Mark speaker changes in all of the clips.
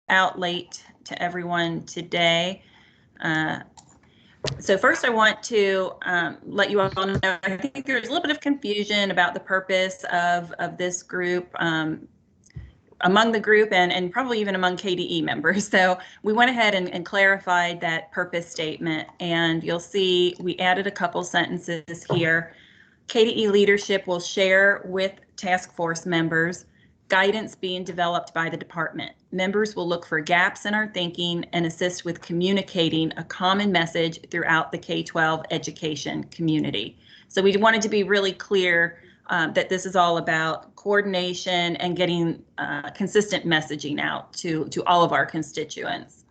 Speaker 1: out late to everyone today. So first I want to let you all know, I think there's a little bit of confusion about the purpose of this group among the group and probably even among KDE members. So we went ahead and clarified that purpose statement, and you'll see we added a couple sentences here. KDE leadership will share with task force members guidance being developed by the department. Members will look for gaps in our thinking and assist with communicating a common message throughout the K-12 education community. So we wanted to be really clear that this is all about coordination and getting consistent messaging out to all of our constituents.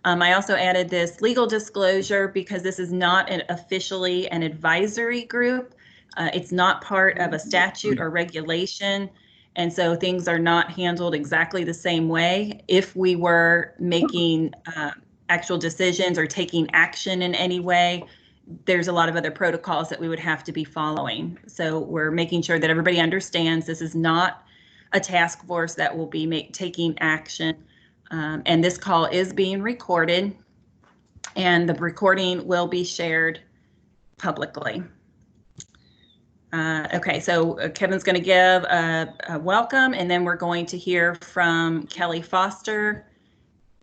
Speaker 1: I also added this legal disclosure because this is not officially an advisory group. It's not part of a statute or regulation. And so things are not handled exactly the same way. If we were making actual decisions or taking action in any way, there's a lot of other protocols that we would have to be following. So we're making sure that everybody understands this is not a task force that will be taking action. And this call is being recorded, and the recording will be shared publicly. Okay, so Kevin's going to give a welcome, and then we're going to hear from Kelly Foster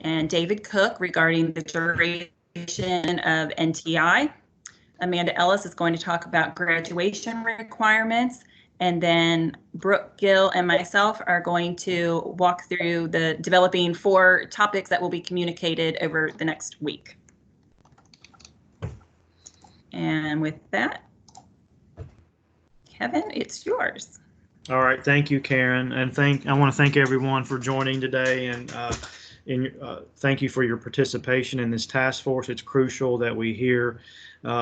Speaker 1: and David Cook regarding the duration of NTI. Amanda Ellis is going to talk about graduation requirements, and then Brooke Gill and myself are going to walk through the developing 4 topics that will be communicated over the next week. And with that, Kevin, it's yours.
Speaker 2: All right, thank you, Karen, and I want to thank everyone for joining today, and thank you for your participation in this task force. It's crucial that we hear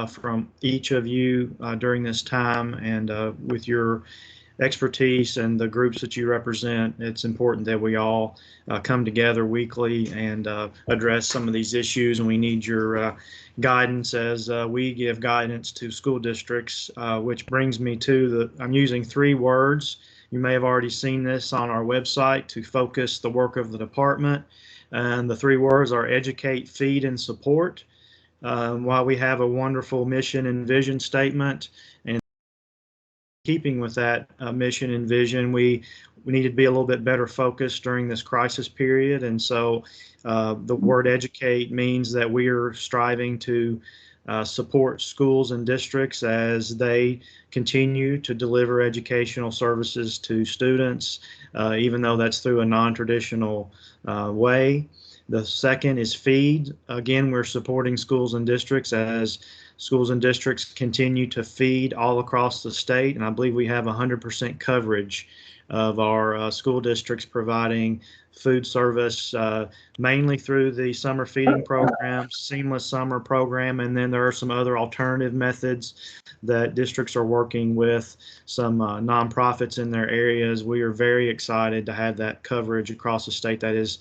Speaker 2: from each of you during this time, and with your expertise and the groups that you represent, it's important that we all come together weekly and address some of these issues, and we need your guidance as we give guidance to school districts, which brings me to I'm using 3 words. You may have already seen this on our website to focus the work of the department, and the 3 words are educate, feed, and support. While we have a wonderful mission and vision statement, and keeping with that mission and vision, we need to be a little bit better focused during this crisis period. And so the word educate means that we are striving to support schools and districts as they continue to deliver educational services to students, even though that's through a non-traditional way. The second is feed. Again, we're supporting schools and districts as schools and districts continue to feed all across the state, and I believe we have 100% coverage of our school districts providing food service, mainly through the summer feeding program, seamless summer program, and then there are some other alternative methods that districts are working with some nonprofits in their areas. We are very excited to have that coverage across the state. That is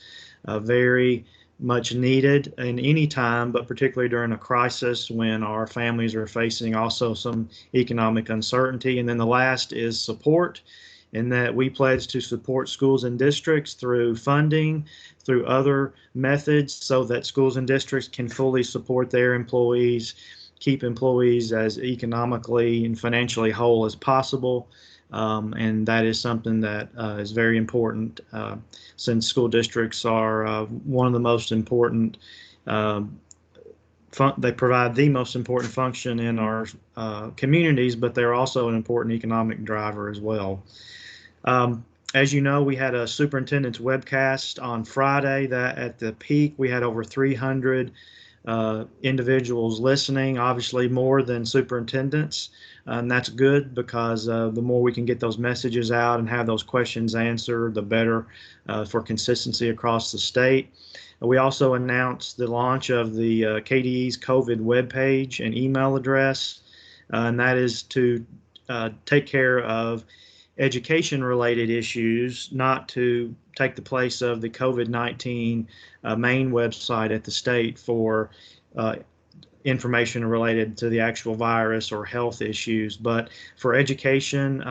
Speaker 2: very much needed in any time, but particularly during a crisis when our families are facing also some economic uncertainty. And then the last is support, in that we pledge to support schools and districts through funding, through other methods, so that schools and districts can fully support their employees, keep employees as economically and financially whole as possible. And that is something that is very important since school districts are one of the most important, they provide the most important function in our communities, but they're also an important economic driver as well. As you know, we had a superintendent's webcast on Friday that at the peak we had over 300 individuals listening, obviously more than superintendents. And that's good because the more we can get those messages out and have those questions answered, the better for consistency across the state. We also announced the launch of the KDE's COVID webpage and email address, and that is to take care of education-related issues, not to take the place of the COVID-19 main website at the state for information related to the actual virus or health issues. But for education,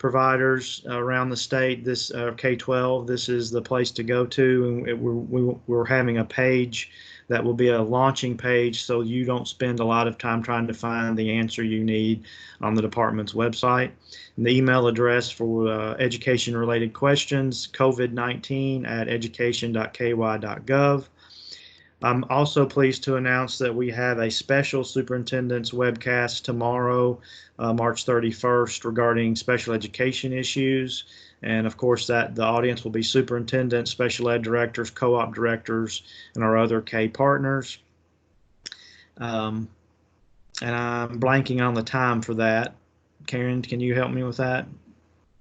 Speaker 2: providers around the state. This K-12, this is the place to go to, and we're having a page that will be a launching page, so you don't spend a lot of time trying to find the answer you need on the department's website. And the email address for education-related questions, covid19@education.ky.gov. I'm also pleased to announce that we have a special superintendent's webcast tomorrow, March 31st, regarding special education issues. And of course, that the audience will be superintendents, special ed directors, co-op directors, and our other K partners. And I'm blanking on the time for that. Karen, can you help me with that?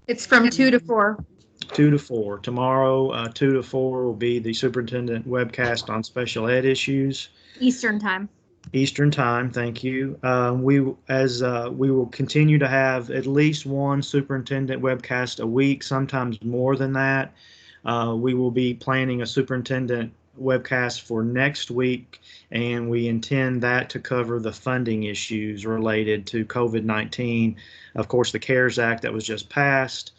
Speaker 3: It's from 2 to 4.
Speaker 2: 2 to 4. Tomorrow, 2 to 4 will be the superintendent webcast on special ed issues.
Speaker 3: Eastern time.
Speaker 2: Eastern time, thank you. We will continue to have at least one superintendent webcast a week, sometimes more than that. We will be planning a superintendent webcast for next week, and we intend that to cover the funding issues related to COVID-19. Of course, the CARES Act that was just passed,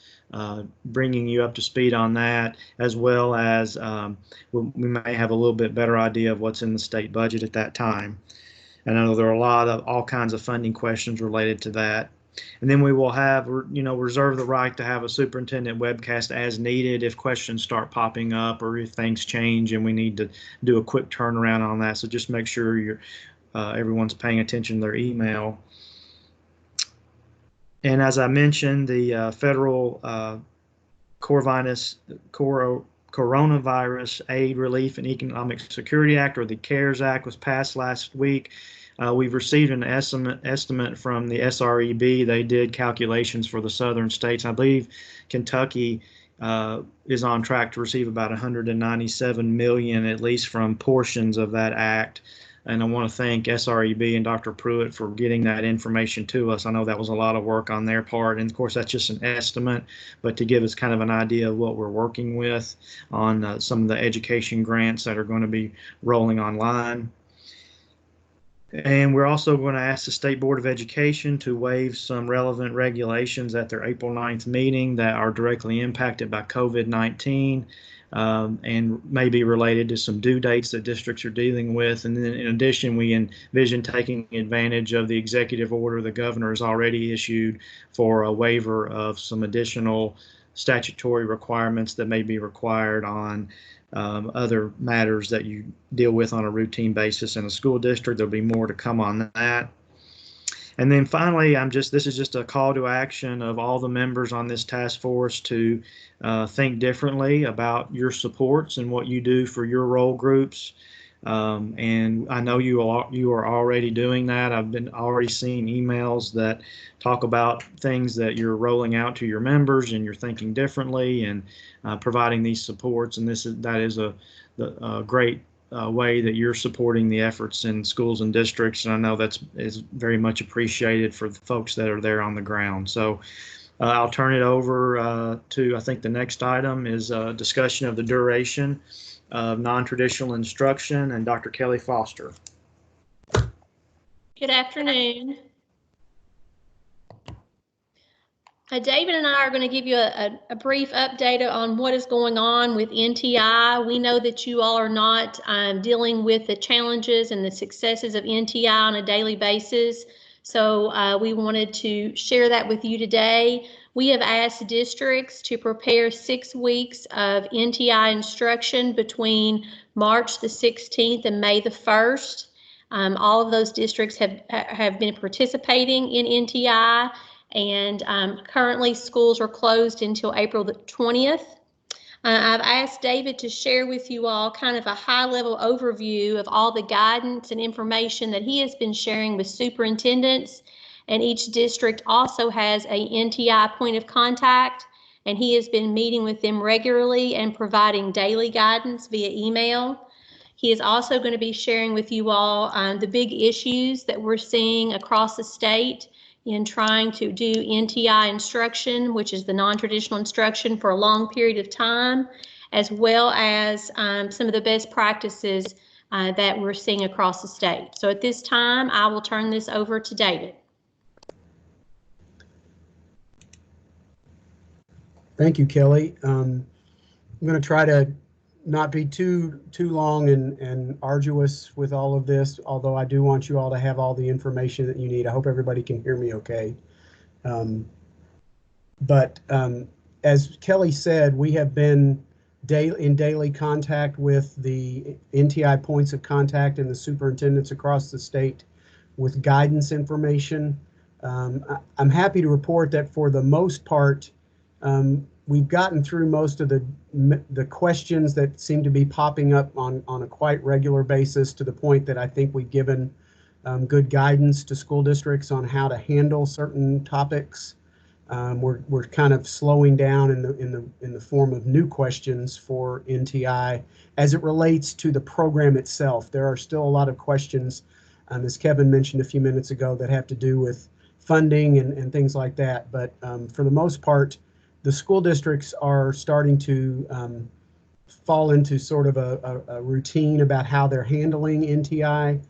Speaker 2: bringing you up to speed on that, as well as we may have a little bit better idea of what's in the state budget at that time. And I know there are all kinds of funding questions related to that. And then we will have, reserve the right to have a superintendent webcast as needed if questions start popping up or if things change and we need to do a quick turnaround on that. So just make sure everyone's paying attention to their email. And as I mentioned, the federal Coronavirus Aid, Relief, and Economic Security Act, or the CARES Act, was passed last week. We've received an estimate from the SREB. They did calculations for the southern states. I believe Kentucky is on track to receive about $197 million, at least from portions of that act. And I want to thank SREB and Dr. Pruitt for getting that information to us. I know that was a lot of work on their part. And of course, that's just an estimate, but to give us kind of an idea of what we're working with on some of the education grants that are going to be rolling online. And we're also going to ask the State Board of Education to waive some relevant regulations at their April 9th meeting that are directly impacted by COVID-19. And may be related to some due dates that districts are dealing with. And then in addition, we envision taking advantage of the executive order the governor has already issued for a waiver of some additional statutory requirements that may be required on other matters that you deal with on a routine basis in a school district. There'll be more to come on that. And then finally, this is just a call to action of all the members on this task force to think differently about your supports and what you do for your role groups. And I know you are already doing that. I've been already seeing emails that talk about things that you're rolling out to your members and you're thinking differently and providing these supports. And that is a great way that you're supporting the efforts in schools and districts. And I know is very much appreciated for the folks that are there on the ground. So I'll turn it over to, I think the next item is a discussion of the duration of non-traditional instruction, and Dr. Kelly Foster.
Speaker 4: Good afternoon. David and I are going to give you a brief update on what is going on with NTI. We know that you all are not dealing with the challenges and the successes of NTI on a daily basis. So we wanted to share that with you today. We have asked districts to prepare 6 weeks of NTI instruction between March the 16th and May the 1st. All of those districts have been participating in NTI, and currently schools are closed until April the 20th. I've asked David to share with you all kind of a high-level overview of all the guidance and information that he has been sharing with superintendents, and each district also has a NTI point of contact, and he has been meeting with them regularly and providing daily guidance via email. He is also going to be sharing with you all the big issues that we're seeing across the state in trying to do NTI instruction, which is the non-traditional instruction, for a long period of time, as well as some of the best practices that we're seeing across the state. So at this time, I will turn this over to David.
Speaker 5: Thank you, Kelly. I'm going to try to not be too long and arduous with all of this, although I do want you all to have all the information that you need. I hope everybody can hear me okay. But as Kelly said, we have been in daily contact with the NTI points of contact and the superintendents across the state with guidance information. I'm happy to report that for the most part, we've gotten through most of the questions that seem to be popping up on a quite regular basis, to the point that I think we've given good guidance to school districts on how to handle certain topics. We're kind of slowing down in the form of new questions for NTI as it relates to the program itself. There are still a lot of questions, as Kevin mentioned a few minutes ago, that have to do with funding and things like that. But for the most part, the school districts are starting to fall into sort of a routine about how they're handling NTI.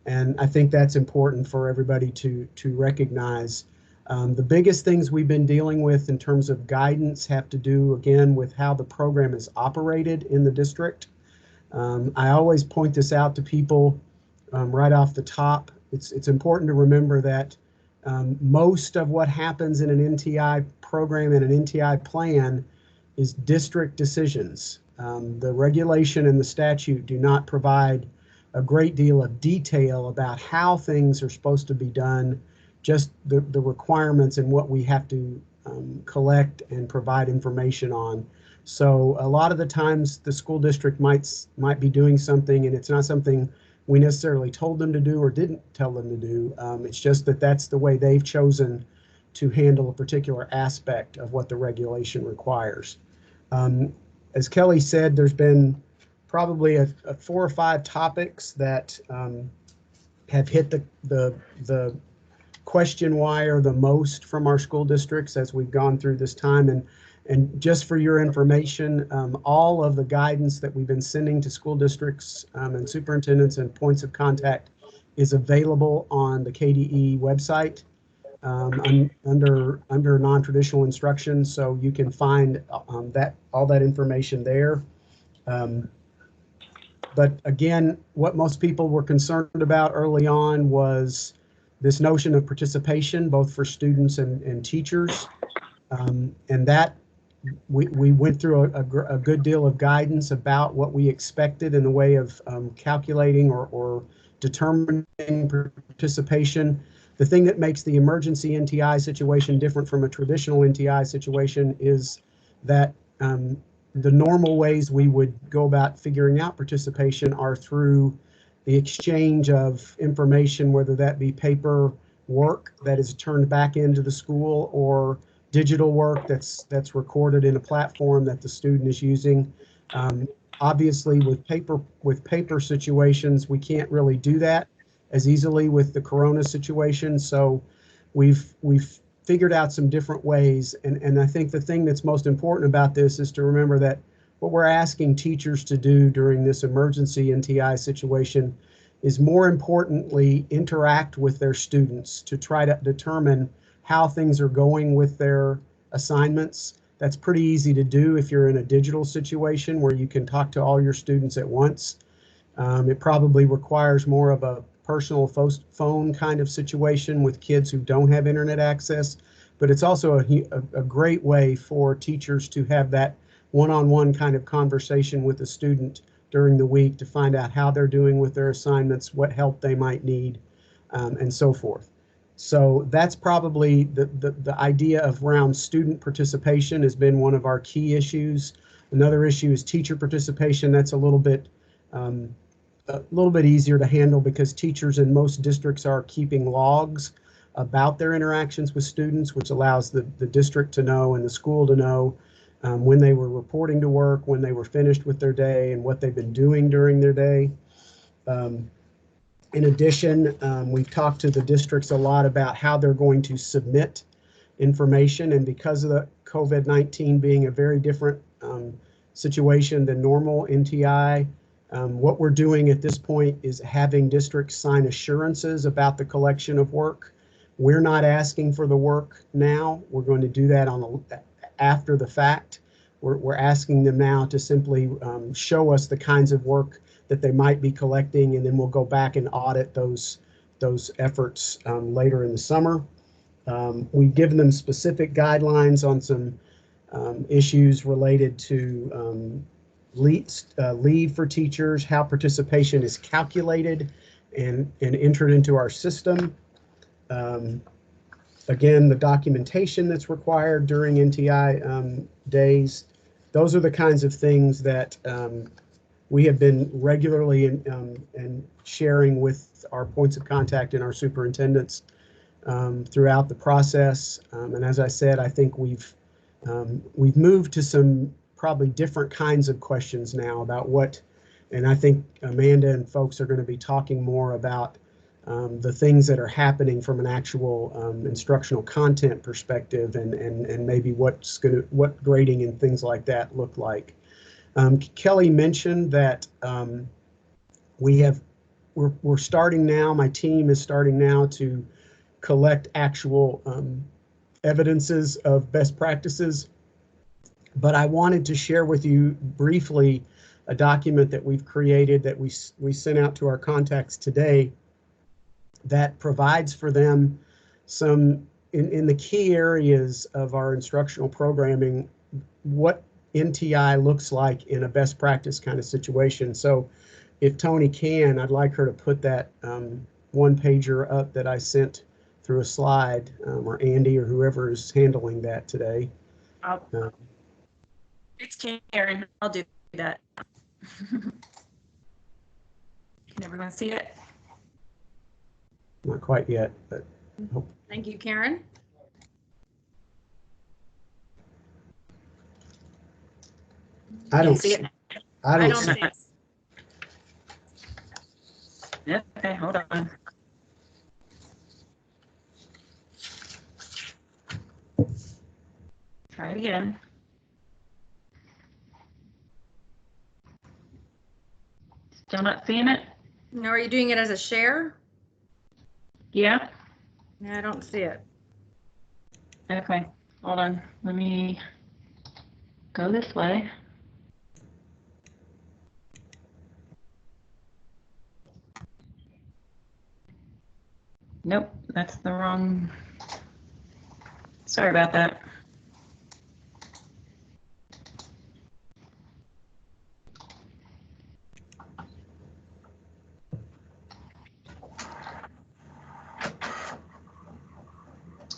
Speaker 5: And I think that's important for everybody to recognize. The biggest things we've been dealing with in terms of guidance have to do, again, with how the program is operated in the district. I always point this out to people right off the top. It's important to remember that most of what happens in an NTI program and an NTI plan is district decisions. The regulation and the statute do not provide a great deal of detail about how things are supposed to be done, just the requirements and what we have to collect and provide information on. So a lot of the times the school district might be doing something, and it's not something we necessarily told them to do or didn't tell them to do. It's just that that's the way they've chosen to handle a particular aspect of what the regulation requires. As Kelly said, there's been probably a 4 or 5 topics that have hit the question wire the most from our school districts as we've gone through this time. And just for your information, all of the guidance that we've been sending to school districts and superintendents and points of contact is available on the KDE website under non-traditional instruction. So you can find all that information there. But again, what most people were concerned about early on was this notion of participation, both for students and teachers. And that we went through a good deal of guidance about what we expected in the way of calculating or determining participation. The thing that makes the emergency NTI situation different from a traditional NTI situation is that the normal ways we would go about figuring out participation are through the exchange of information, whether that be paper work that is turned back into the school or digital work that's recorded in a platform that the student is using. Obviously, with paper situations, we can't really do that as easily with the Corona situation. So we've figured out some different ways. And I think the thing that's most important about this is to remember that what we're asking teachers to do during this emergency NTI situation is, more importantly, interact with their students to try to determine how things are going with their assignments. That's pretty easy to do if you're in a digital situation where you can talk to all your students at once. It probably requires more of a personal phone kind of situation with kids who don't have internet access, but it's also a great way for teachers to have that one-on-one kind of conversation with a student during the week to find out how they're doing with their assignments, what help they might need, and so forth. So that's probably the idea of around student participation has been one of our key issues. Another issue is teacher participation. That's a little bit easier to handle because teachers in most districts are keeping logs about their interactions with students, which allows the district to know and the school to know when they were reporting to work, when they were finished with their day, and what they've been doing during their day. In addition, we've talked to the districts a lot about how they're going to submit information, and because of the COVID-19 being a very different situation than normal NTI, what we're doing at this point is having districts sign assurances about the collection of work. We're not asking for the work now. We're going to do that after the fact. We're asking them now to simply show us the kinds of work that they might be collecting, and then we'll go back and audit those efforts later in the summer. We've given them specific guidelines on some issues related to leave for teachers, how participation is calculated and entered into our system. Again, the documentation that's required during NTI days. Those are the kinds of things that we have been regularly and sharing with our points of contact and our superintendents throughout the process. And as I said, I think we've moved to some probably different kinds of questions now about what, and I think Amanda and folks are going to be talking more about the things that are happening from an actual instructional content perspective, and maybe what grading and things like that look like. Kelly mentioned that we're starting now. My team is starting now to collect actual evidences of best practices, but I wanted to share with you briefly a document that we've created that we sent out to our contacts today that provides for them some, in the key areas of our instructional programming, what NTI looks like in a best practice kind of situation. So if Tony can, I'd like her to put that one pager up that I sent through a slide, or Andy or whoever is handling that today.
Speaker 1: It's Karen. I'll do that. Can everyone see it?
Speaker 5: Not quite yet, but hope.
Speaker 3: Thank you, Karen.
Speaker 5: I don't
Speaker 1: see it.
Speaker 5: I don't
Speaker 3: see
Speaker 5: see
Speaker 3: it.
Speaker 1: Yeah, okay, hold on. Try it again. Still not seeing it?
Speaker 3: Now, are you doing it as a share?
Speaker 1: Yeah.
Speaker 3: Yeah, I don't see it.
Speaker 1: Okay, hold on. Let me go this way. Nope, that's the wrong. Sorry about that.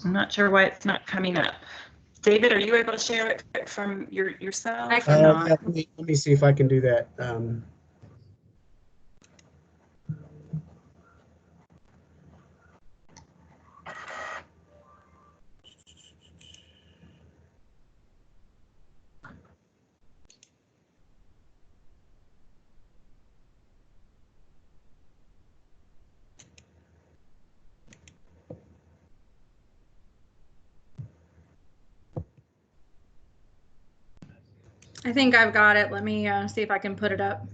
Speaker 1: I'm not sure why it's not coming up. David, are you able to share it from yourself?
Speaker 3: I cannot.
Speaker 5: let me see if I can do that.
Speaker 3: I think I've got it. Let me see if I can put it up.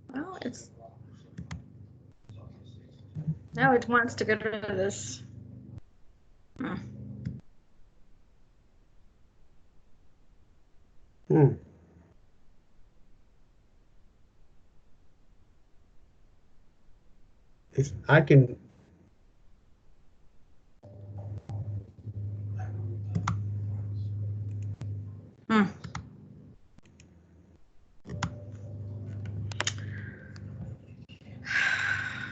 Speaker 3: Well, now it wants to go to this.
Speaker 5: If I can.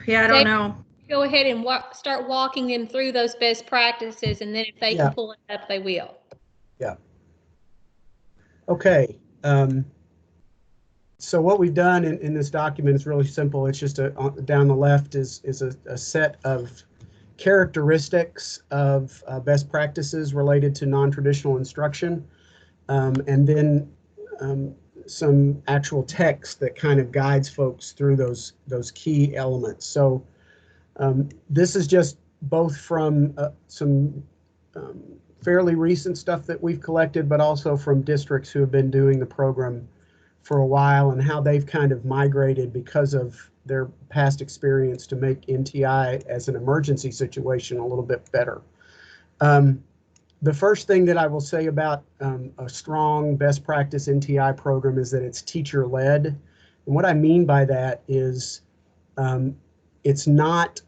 Speaker 3: Yeah, I don't know.
Speaker 4: Go ahead and start walking them through those best practices, and then if they can pull it up, they will.
Speaker 5: Yeah. Okay. So what we've done in this document is really simple. It's just down the left is a set of characteristics of best practices related to non-traditional instruction, and then some actual text that kind of guides folks through those key elements. So this is just both from some fairly recent stuff that we've collected, but also from districts who have been doing the program for a while and how they've kind of migrated because of their past experience to make NTI as an emergency situation a little bit better. The first thing that I will say about a strong best practice NTI program is that it's teacher-led. And what I mean by that is it's not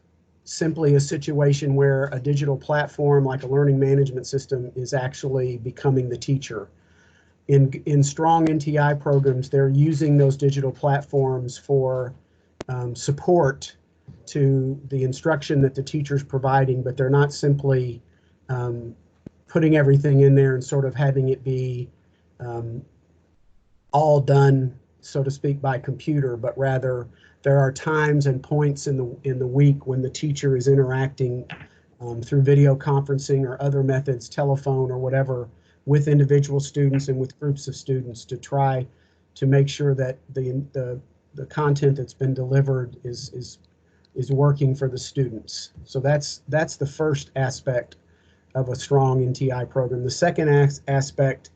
Speaker 5: simply a situation where a digital platform like a learning management system is actually becoming the teacher. In strong NTI programs, they're using those digital platforms for support to the instruction that the teacher's providing, but they're not simply putting everything in there and sort of having it be all done, so to speak, by computer, but rather there are times and points in the week when the teacher is interacting through video conferencing or other methods, telephone or whatever, with individual students and with groups of students to try to make sure that the content that's been delivered is working for the students. So that's the first aspect of a strong NTI program. The second aspect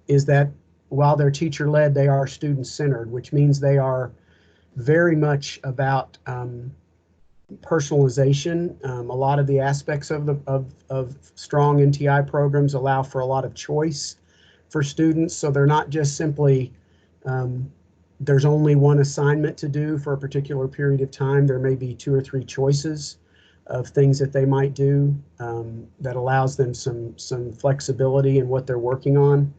Speaker 5: is that while they're teacher-led, they are student-centered, which means they are very much about personalization. A lot of the aspects of strong NTI programs allow for a lot of choice for students, so they're not just simply there's only one assignment to do for a particular period of time. There may be 2 or 3 choices of things that they might do that allows them some flexibility in what they're working on.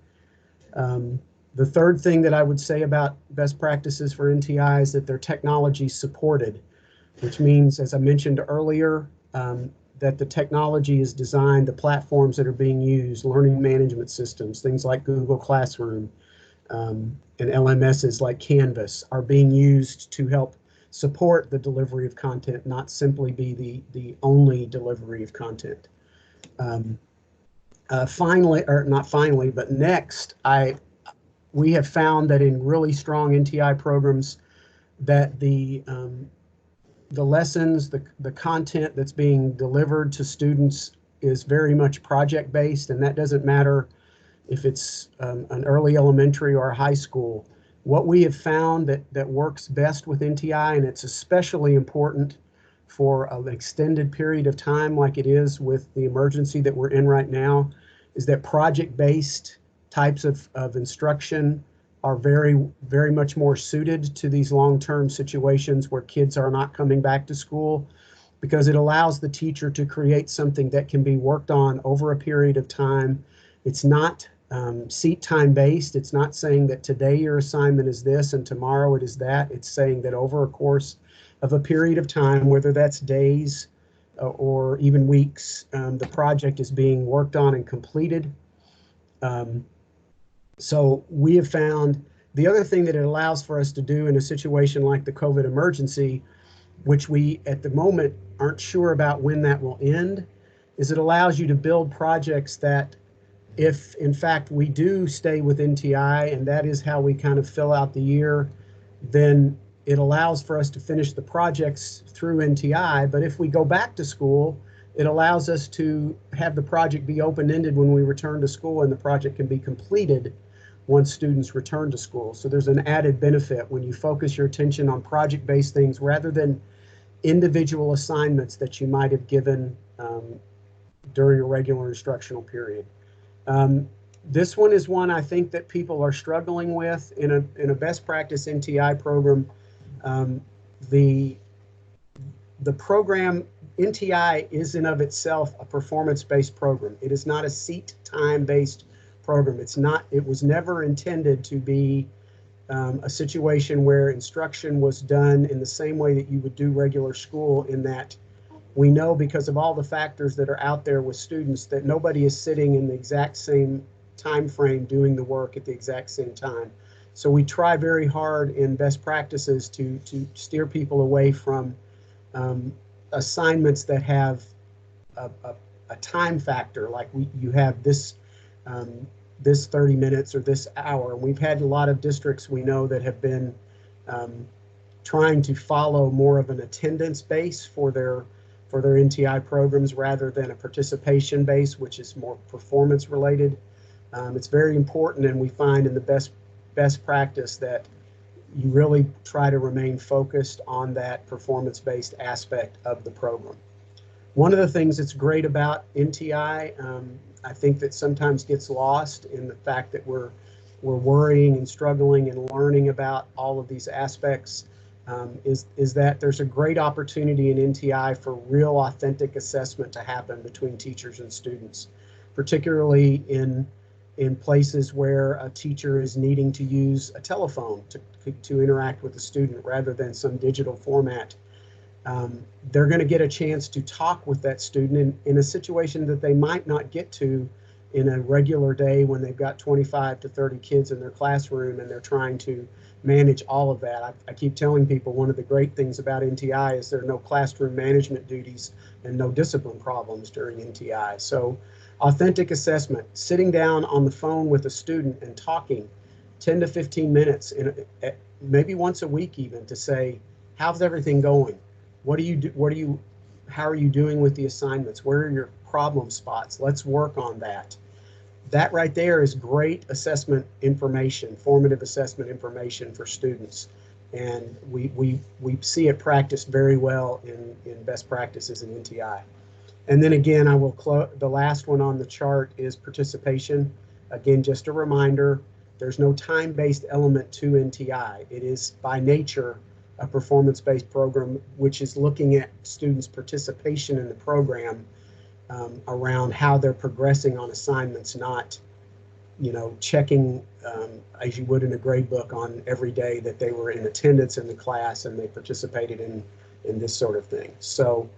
Speaker 5: The third thing that I would say about best practices for NTI is that they're technology supported, which means, as I mentioned earlier, that the technology is designed, the platforms that are being used, learning management systems, things like Google Classroom and LMSs like Canvas are being used to help support the delivery of content, not simply be the only delivery of content. Finally, or not finally, but next, we have found that in really strong NTI programs that the lessons, the content that's being delivered to students is very much project-based, and that doesn't matter if it's an early elementary or a high school. What we have found that works best with NTI, and it's especially important for an extended period of time like it is with the emergency that we're in right now, is that project-based types of instruction are very, very much more suited to these long-term situations where kids are not coming back to school, because it allows the teacher to create something that can be worked on over a period of time. It's not seat time based. It's not saying that today your assignment is this and tomorrow it is that. It's saying that over a course of a period of time, whether that's days or even weeks, the project is being worked on and completed. So we have found the other thing that it allows for us to do in a situation like the COVID emergency, which we at the moment aren't sure about when that will end, is it allows you to build projects that, if in fact we do stay with NTI and that is how we kind of fill out the year, then it allows for us to finish the projects through NTI. But if we go back to school, it allows us to have the project be open-ended when we return to school, and the project can be completed once students return to school. So there's an added benefit when you focus your attention on project-based things rather than individual assignments that you might have given during a regular instructional period. This one is one I think that people are struggling with in a best practice NTI program. The program NTI is in of itself a performance-based program. It is not a seat time-based program. It was never intended to be a situation where instruction was done in the same way that you would do regular school, in that we know, because of all the factors that are out there with students, that nobody is sitting in the exact same time frame doing the work at the exact same time. So we try very hard in best practices to steer people away from assignments that have a time factor, like you have this 30 minutes or this hour. And we've had a lot of districts we know that have been trying to follow more of an attendance base for their NTI programs rather than a participation base, which is more performance related. It's very important, and we find in the best practice that you really try to remain focused on that performance-based aspect of the program. One of the things that's great about NTI, I think that sometimes gets lost in the fact that we're worrying and struggling and learning about all of these aspects, is that there's a great opportunity in NTI for real authentic assessment to happen between teachers and students, particularly in places where a teacher is needing to use a telephone to interact with the student rather than some digital format. They're going to get a chance to talk with that student in a situation that they might not get to in a regular day when they've got 25 to 30 kids in their classroom and they're trying to manage all of that. I keep telling people one of the great things about NTI is there are no classroom management duties and no discipline problems during NTI. So authentic assessment, sitting down on the phone with a student and talking 10 to 15 minutes, maybe once a week even, to say, how's everything going? What do you do? How are you doing with the assignments? Where are your problem spots? Let's work on that. That right there is great assessment information, formative assessment information for students. And we see it practiced very well in best practices in NTI. And then again, I will close. The last one on the chart is participation. Again, just a reminder, there's no time-based element to NTI. It is by nature a performance-based program, which is looking at students' participation in the program around how they're progressing on assignments, not, checking as you would in a grade book on every day that they were in attendance in the class and they participated in this sort of thing. So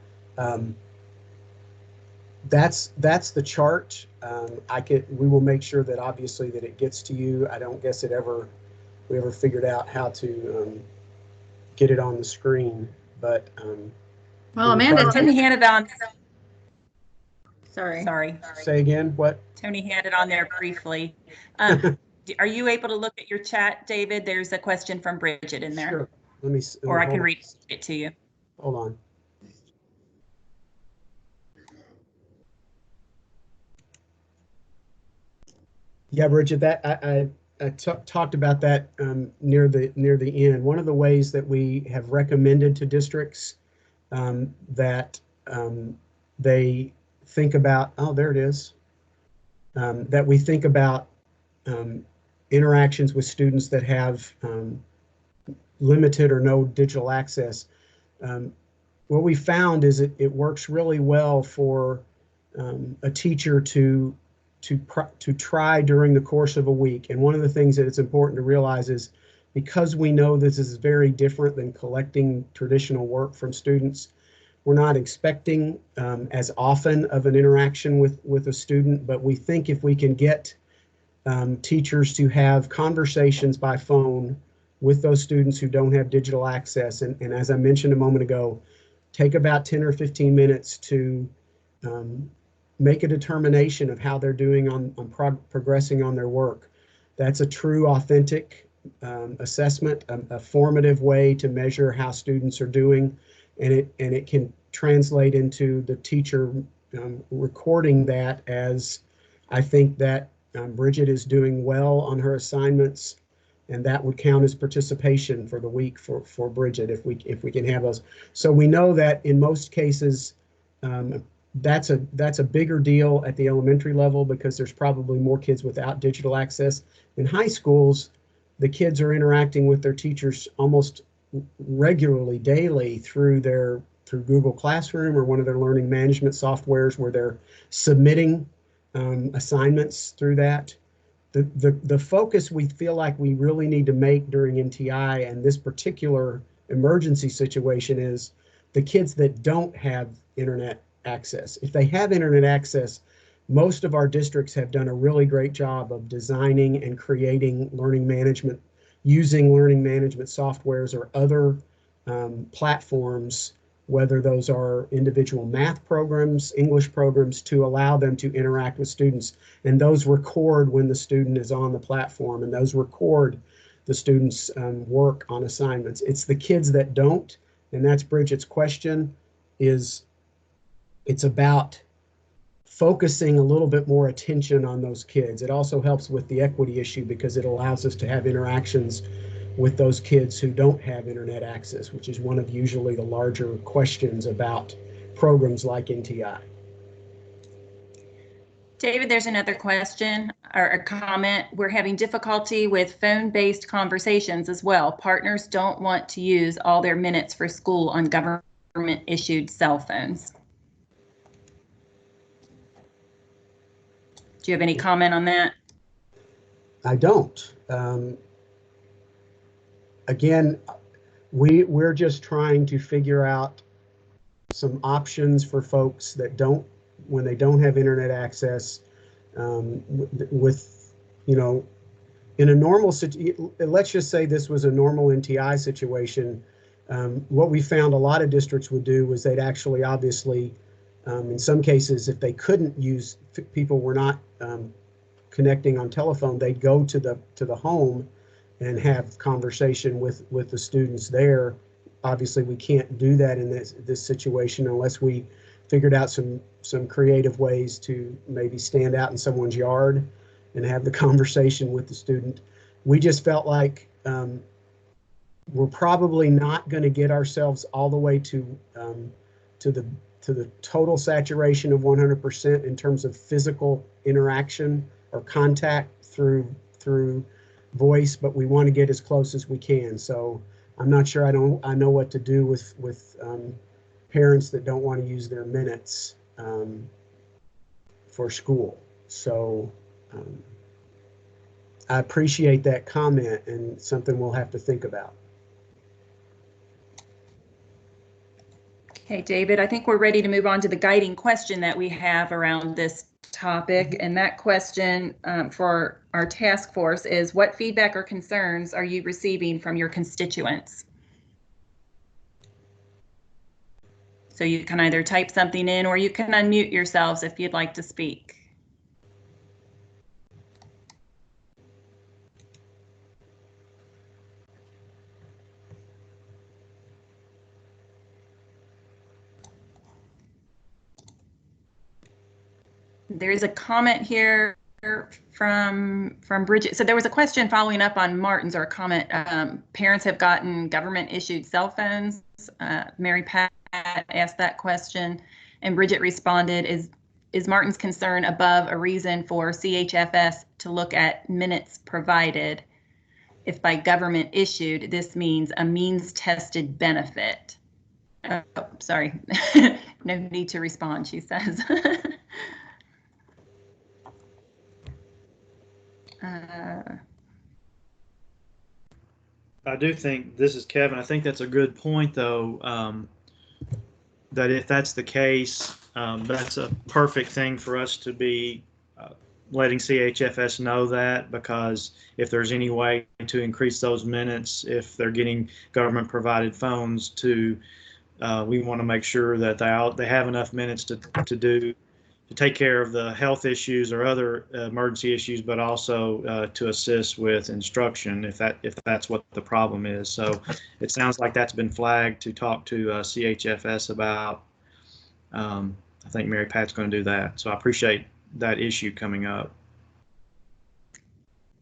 Speaker 5: that's the chart. We will make sure that obviously that it gets to you. I don't guess we ever figured out how to get it on the screen, but
Speaker 3: well, Amanda,
Speaker 1: Tony handed on.
Speaker 3: Sorry.
Speaker 5: Say again, what?
Speaker 1: Tony handed on there briefly. Are you able to look at your chat, David? There's a question from Bridget in there.
Speaker 5: Sure. Let me
Speaker 1: or I can read it to you.
Speaker 5: Hold on. Yeah, Bridget, that I talked about that near the end. One of the ways that we have recommended to districts that they think about, oh, there it is, that we think about interactions with students that have limited or no digital access. What we found is it works really well for a teacher to try during the course of a week. And one of the things that it's important to realize is, because we know this is very different than collecting traditional work from students, we're not expecting as often of an interaction with a student, but we think if we can get teachers to have conversations by phone with those students who don't have digital access, and as I mentioned a moment ago, take about 10 or 15 minutes to make a determination of how they're doing on progressing on their work. That's a true, authentic assessment, a formative way to measure how students are doing, and it can translate into the teacher recording that as, I think that Bridget is doing well on her assignments, and that would count as participation for the week for Bridget if we can have those. So we know that in most cases, that's a bigger deal at the elementary level because there's probably more kids without digital access. In high schools, the kids are interacting with their teachers almost regularly, daily, through Google Classroom or one of their learning management softwares where they're submitting assignments through that. The focus we feel like we really need to make during NTI and this particular emergency situation is the kids that don't have internet access. If they have internet access, most of our districts have done a really great job of designing and creating learning management, using learning management softwares or other platforms, whether those are individual math programs, English programs, to allow them to interact with students. And those record when the student is on the platform, and those record the students' work on assignments. It's the kids that don't, and that's Bridget's question, is it's about focusing a little bit more attention on those kids. It also helps with the equity issue because it allows us to have interactions with those kids who don't have internet access, which is one of usually the larger questions about programs like NTI.
Speaker 1: David, there's another question or a comment. We're having difficulty with phone-based conversations as well. Partners don't want to use all their minutes for school on government-issued cell phones. Do you have any comment on that?
Speaker 5: I don't. Again, we're just trying to figure out some options for folks that don't, when they don't have internet access, with, you know, in a normal, let's just say this was a normal NTI situation. What we found a lot of districts would do was they'd actually, obviously, in some cases, if they couldn't use, people were not connecting on telephone, they'd go to the home and have conversation with the students there. Obviously, we can't do that in this situation unless we figured out some creative ways to maybe stand out in someone's yard and have the conversation with the student. We just felt like we're probably not going to get ourselves all the way to the total saturation of 100% in terms of physical interaction or contact through voice, but we want to get as close as we can. So I'm not sure I know what to do with parents that don't want to use their minutes for school. So I appreciate that comment, and something we'll have to think about.
Speaker 1: Okay, David, I think we're ready to move on to the guiding question that we have around this topic. And that question for our task force is, what feedback or concerns are you receiving from your constituents? So you can either type something in or you can unmute yourselves if you'd like to speak. There's a comment here from Bridget. So there was a question following up on Martin's, or a comment. Parents have gotten government issued cell phones. Mary Pat asked that question, and Bridget responded, is Martin's concern above a reason for CHFS to look at minutes provided? If by government issued, this means a means tested benefit. Oh, sorry. No need to respond, she says.
Speaker 2: I do think, this is Kevin, I think that's a good point, though, that if that's the case, that's a perfect thing for us to be letting CHFS know that, because if there's any way to increase those minutes, if they're getting government provided phones, to we want to make sure that they have enough minutes to take care of the health issues or other emergency issues, but also to assist with instruction if that's what the problem is. So it sounds like that's been flagged to talk to CHFS about. I think Mary Pat's going to do that. So I appreciate that issue coming up.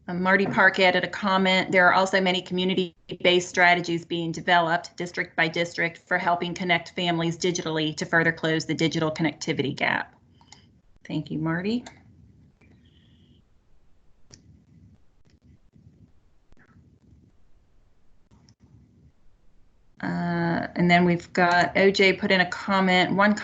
Speaker 1: Marty Park added a comment. There are also many community-based strategies being developed district by district for helping connect families digitally to further close the digital connectivity gap. Thank you, Marty. And then we've got OJ put in a comment. One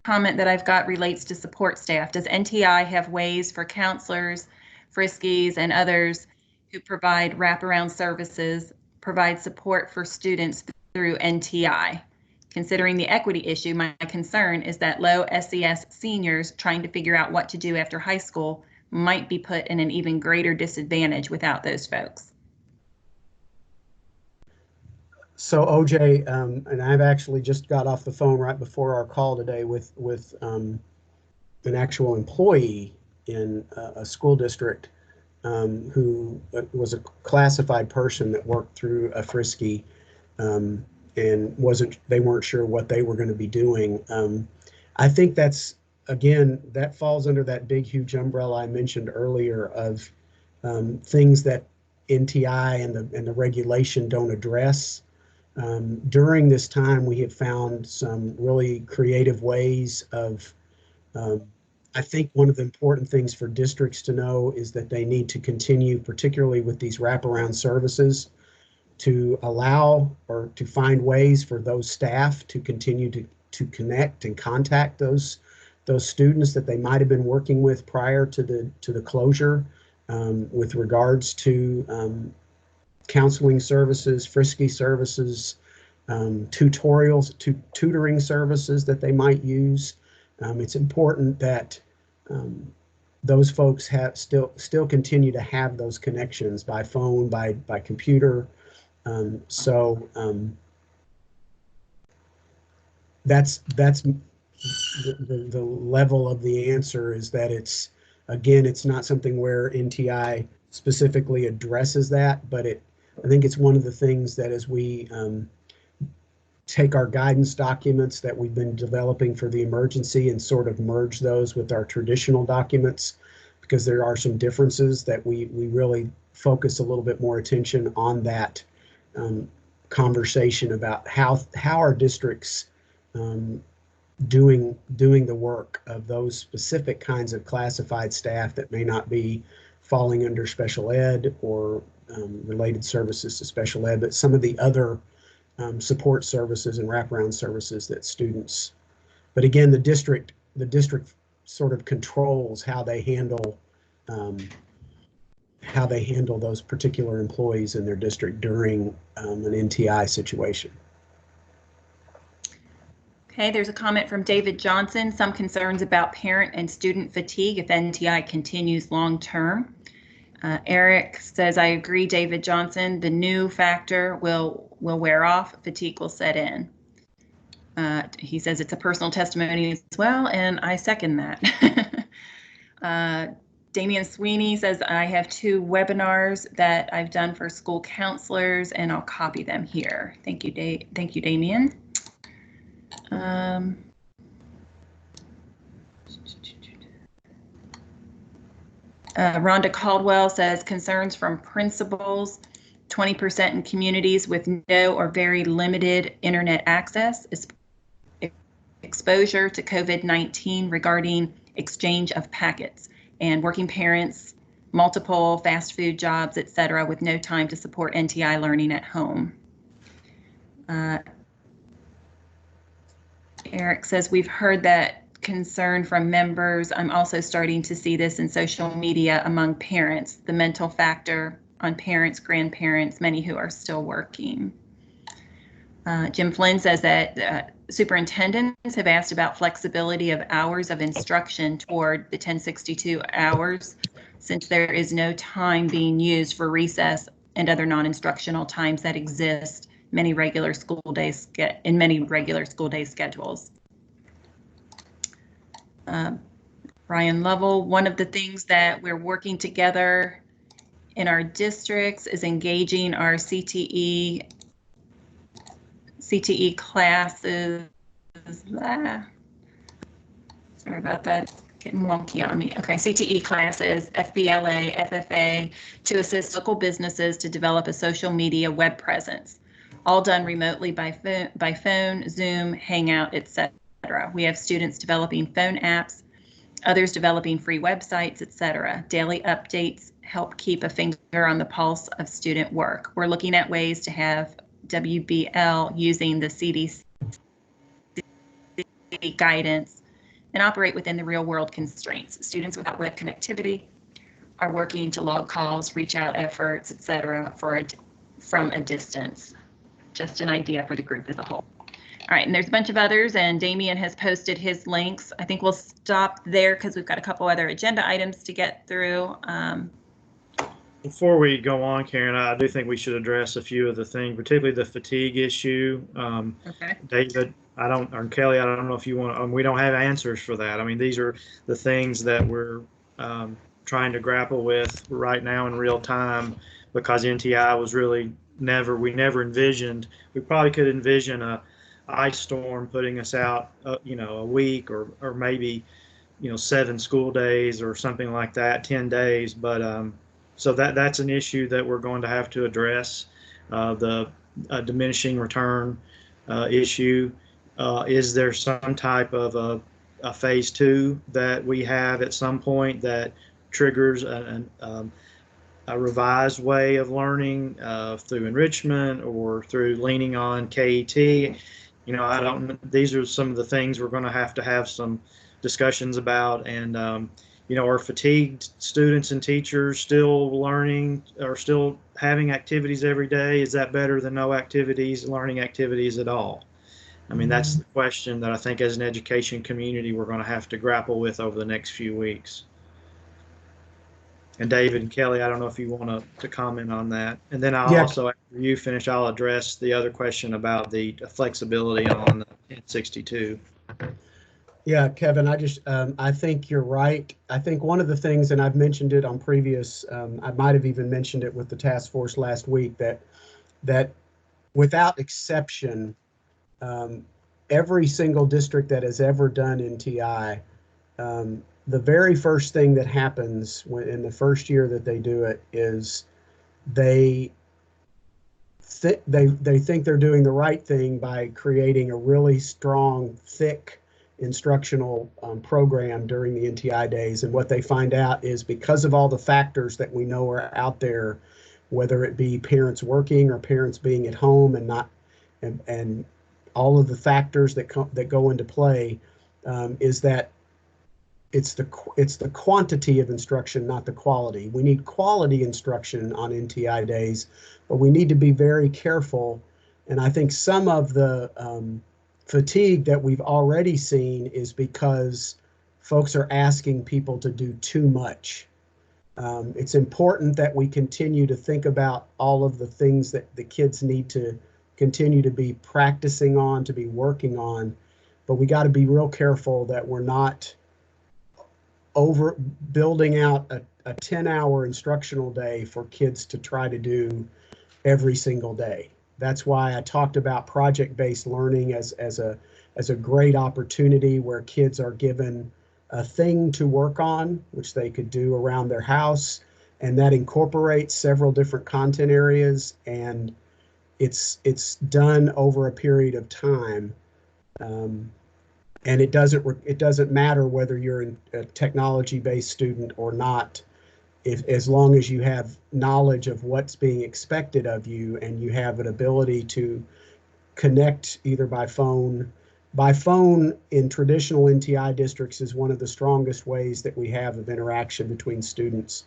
Speaker 1: comment that I've got relates to support staff. Does NTI have ways for counselors, friskies, and others who provide wraparound services, provide support for students through NTI? Considering the equity issue, my concern is that low SES seniors trying to figure out what to do after high school might be put in an even greater disadvantage without those folks.
Speaker 5: So OJ, and I've actually just got off the phone right before our call today with an actual employee in a school district who was a classified person that worked through a frisky, and they weren't sure what they were going to be doing. I think that's, again, that falls under that big, huge umbrella I mentioned earlier of things that NTI and the regulation don't address. During this time, we have found some really creative ways of, I think one of the important things for districts to know is that they need to continue, particularly with these wraparound services, to allow or to find ways for those staff to continue to connect and contact those students that they might have been working with prior to the closure, with regards to counseling services, frisky services, tutorials, tutoring services that they might use. It's important that those folks have still continue to have those connections by phone, by computer. That's the level of the answer, is that it's, again, it's not something where NTI specifically addresses that, but I think it's one of the things that as we take our guidance documents that we've been developing for the emergency and sort of merge those with our traditional documents, because there are some differences, that we really focus a little bit more attention on that conversation about how our districts doing the work of those specific kinds of classified staff that may not be falling under special ed or related services to special ed, but some of the other support services and wraparound services that students. But again, the district sort of controls how they handle those particular employees in their district during an NTI situation.
Speaker 1: Okay, there's a comment from David Johnson, some concerns about parent and student fatigue if NTI continues long term. Eric says, I agree, David Johnson, the new factor will wear off, fatigue will set in. He says it's a personal testimony as well, and I second that. Damian Sweeney says, I have 2 webinars that I've done for school counselors, and I'll copy them here. Thank you, thank you, Damian. Rhonda Caldwell says, concerns from principals, 20% in communities with no or very limited internet access, exposure to COVID-19 regarding exchange of packets, and working parents, multiple fast food jobs, etc., with no time to support NTI learning at home. Eric says, we've heard that concern from members. I'm also starting to see this in social media among parents, the mental factor on parents, grandparents, many who are still working. Jim Flynn says that superintendents have asked about flexibility of hours of instruction toward the 1062 hours, since there is no time being used for recess and other non-instructional times that exist in many regular school day schedules. Brian Lovell, one of the things that we're working together in our districts is engaging our CTE classes. Sorry about that, getting wonky on me. Okay, CTE classes, FBLA, FFA, to assist local businesses to develop a social media web presence, all done remotely by phone, Zoom, Hangout, etc. We have students developing phone apps, others developing free websites, etc. Daily updates help keep a finger on the pulse of student work. We're looking at ways to have WBL using the CDC guidance and operate within the real world constraints. Students without web connectivity are working to log calls, reach out efforts, etc. from a distance. Just an idea for the group as a whole. All right, and there's a bunch of others, and Damian has posted his links. I think we'll stop there because we've got a couple other agenda items to get through.
Speaker 2: Before we go on, Karen, I do think we should address a few of the things, particularly the fatigue issue.
Speaker 1: Okay.
Speaker 2: David, or Kelly, I don't know if you want, we don't have answers for that. I mean, these are the things that we're trying to grapple with right now in real time, because NTI was really we never envisioned, we probably could envision a ice storm putting us out, a week or maybe, 7 school days or something like that, 10 days. But So that's an issue that we're going to have to address. The diminishing return issue. Is there some type of a phase 2 that we have at some point that triggers a revised way of learning through enrichment or through leaning on KET? I don't. These are some of the things we're going to have some discussions about. And are fatigued students and teachers still learning or still having activities every day? Is that better than no activities, learning activities at all? I mean, that's the question that I think as an education community we're going to have to grapple with over the next few weeks. And David and Kelly, I don't know if you want to comment on that. And then I'll also, after you finish, I'll address the other question about the flexibility on the 1062.
Speaker 5: Yeah, Kevin, I think you're right. I think one of the things, and I've mentioned it on previous, I might have even mentioned it with the task force last week, that without exception, every single district that has ever done NTI, the very first thing that happens in the first year that they do it is they think they're doing the right thing by creating a really strong, thick instructional program during the NTI days. And what they find out is because of all the factors that we know are out there, whether it be parents working or parents being at home and all of the factors that go into play, is that it's the quantity of instruction, not the quality. We need quality instruction on NTI days, but we need to be very careful. And I think some of the fatigue that we've already seen is because folks are asking people to do too much. It's important that we continue to think about all of the things that the kids need to continue to be practicing on, to be working on, but we got to be real careful that we're not over building out a 10-hour instructional day for kids to try to do every single day. That's why I talked about project-based learning as a great opportunity where kids are given a thing to work on, which they could do around their house, and that incorporates several different content areas, and it's done over a period of time. And it doesn't matter whether you're a technology-based student or not, as long as you have knowledge of what's being expected of you and you have an ability to connect either by phone. By phone in traditional NTI districts is one of the strongest ways that we have of interaction between students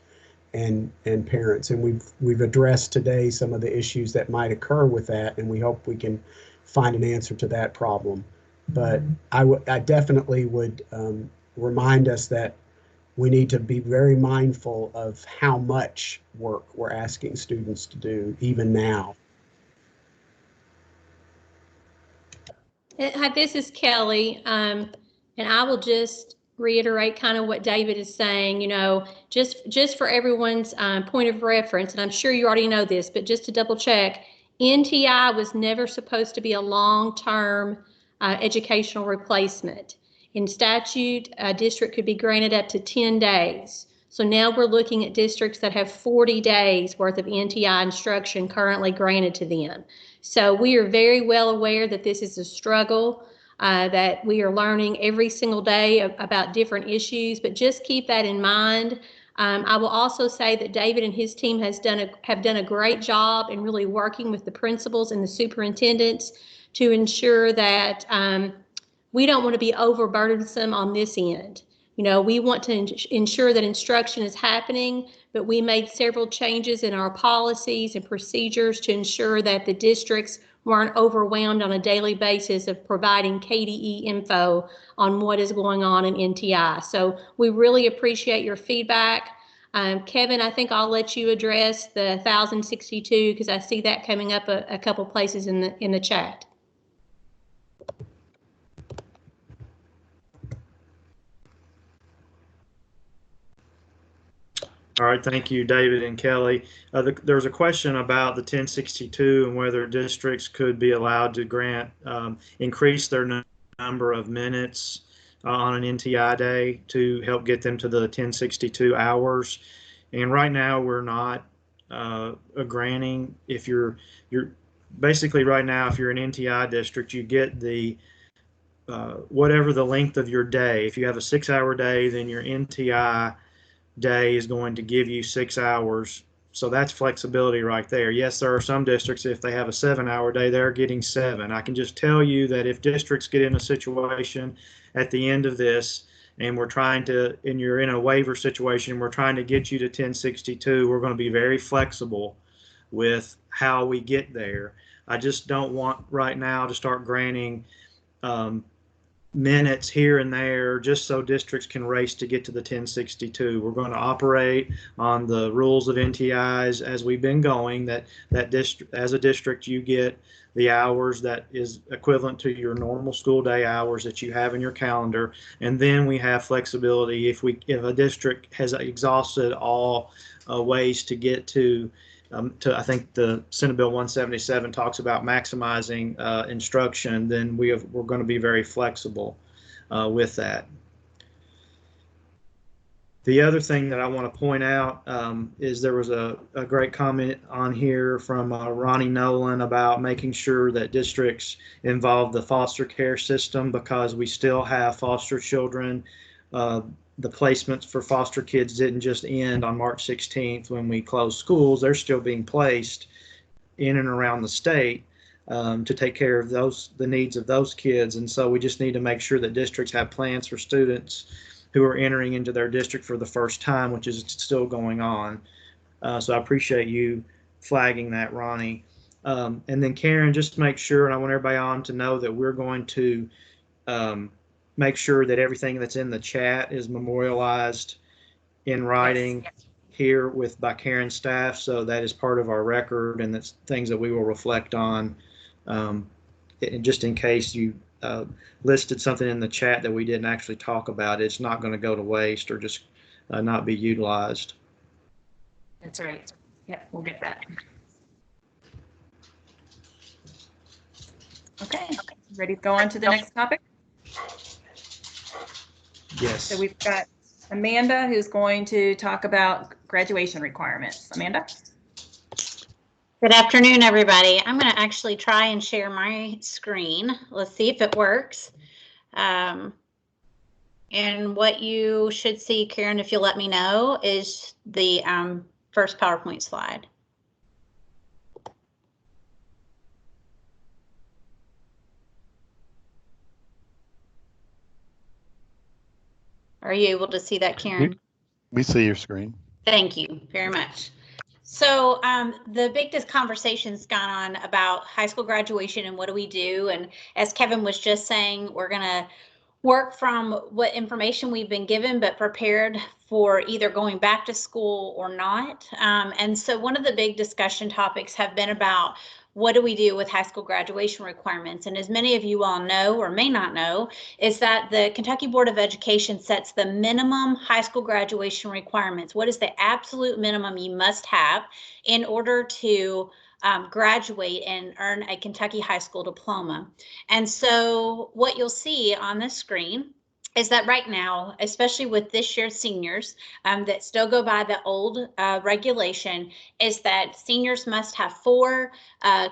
Speaker 5: and parents. And we've addressed today some of the issues that might occur with that, and we hope we can find an answer to that problem. But I definitely would remind us that we need to be very mindful of how much work we're asking students to do, even now.
Speaker 4: Hi, this is Kelly, and I will just reiterate kind of what David is saying. Just for everyone's point of reference, and I'm sure you already know this, but just to double check, NTI was never supposed to be a long-term educational replacement. In statute, a district could be granted up to 10 days. So now we're looking at districts that have 40 days worth of NTI instruction currently granted to them. So we are very well aware that this is a struggle, that we are learning every single day about different issues, but just keep that in mind. I will also say that David and his team have done a great job in really working with the principals and the superintendents to ensure that we don't want to be overburdensome on this end. We want to ensure that instruction is happening, but we made several changes in our policies and procedures to ensure that the districts weren't overwhelmed on a daily basis of providing KDE info on what is going on in NTI. So we really appreciate your feedback. Kevin, I think I'll let you address the 1062 because I see that coming up a couple places in the chat.
Speaker 2: All right, thank you, David and Kelly. There's a question about the 1062 and whether districts could be allowed to increase their number of minutes on an NTI day to help get them to the 1062 hours. And right now we're not granting. If you're basically right now, if you're an NTI district, you get the whatever the length of your day. If you have a 6-hour day, then your NTI day is going to give you 6 hours. So that's flexibility right there. Yes, there are some districts, if they have a 7-hour day, they're getting 7. I can just tell you that if districts get in a situation at the end of this, and we're trying to, and you're in a waiver situation, we're trying to get you to 1062, we're going to be very flexible with how we get there. I just don't want right now to start granting minutes here and there just so districts can race to get to the 1062. We're going to operate on the rules of NTIs as we've been going, that district, as a district, you get the hours that is equivalent to your normal school day hours that you have in your calendar. And then we have flexibility if a district has exhausted all ways to get to I think the Senate Bill 177 talks about maximizing instruction, then we're going to be very flexible with that. The other thing that I want to point out is there was a great comment on here from Ronnie Nolan about making sure that districts involve the foster care system, because we still have foster children. The placements for foster kids didn't just end on March 16th when we closed schools. They're still being placed in and around the state to take care of the needs of those kids. And so we just need to make sure that districts have plans for students who are entering into their district for the first time, which is still going on. So I appreciate you flagging that, Ronnie. And then Karen, just to make sure, and I want everybody on to know that we're going to make sure that everything that's in the chat is memorialized in writing here by Karen's staff. So that is part of our record, and that's things that we will reflect on. And just in case you listed something in the chat that we didn't actually talk about, it's not going to go to waste or just not be utilized.
Speaker 1: That's right. Yep, we'll get that. Okay, ready to go on to the next topic?
Speaker 2: Yes.
Speaker 1: So we've got Amanda, who's going to talk about graduation requirements. Amanda?
Speaker 6: Good afternoon, everybody. I'm going to actually try and share my screen. Let's see if it works. And what you should see, Karen, if you'll let me know, is the first PowerPoint slide. Are you able to see that, Karen?
Speaker 7: We see your screen.
Speaker 6: Thank you very much. So the big conversation's gone on about high school graduation and what do we do? And as Kevin was just saying, we're going to work from what information we've been given, but prepared for either going back to school or not. And so one of the big discussion topics have been about what do we do with high school graduation requirements? And as many of you all know or may not know, is that the Kentucky Board of Education sets the minimum high school graduation requirements. What is the absolute minimum you must have in order to graduate and earn a Kentucky high school diploma? And so what you'll see on the screen is that right now, especially with this year's seniors that still go by the old regulation, is that seniors must have 4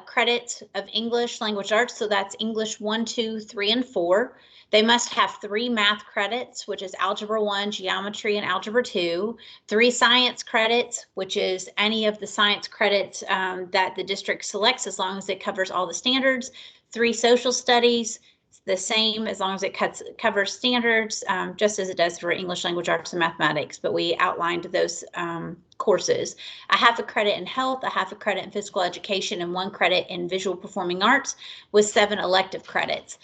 Speaker 6: credits of English language arts. So that's English 1, 2, 3, and 4. They must have 3 math credits, which is Algebra 1, Geometry, and Algebra 2. 3 science credits, which is any of the science credits that the district selects as long as it covers all the standards. 3 social studies, the same as long as it covers standards, just as it does for English language arts and mathematics, but we outlined those courses. A half a credit in health, a half a credit in physical education, and 1 credit in visual performing arts with 7 elective credits,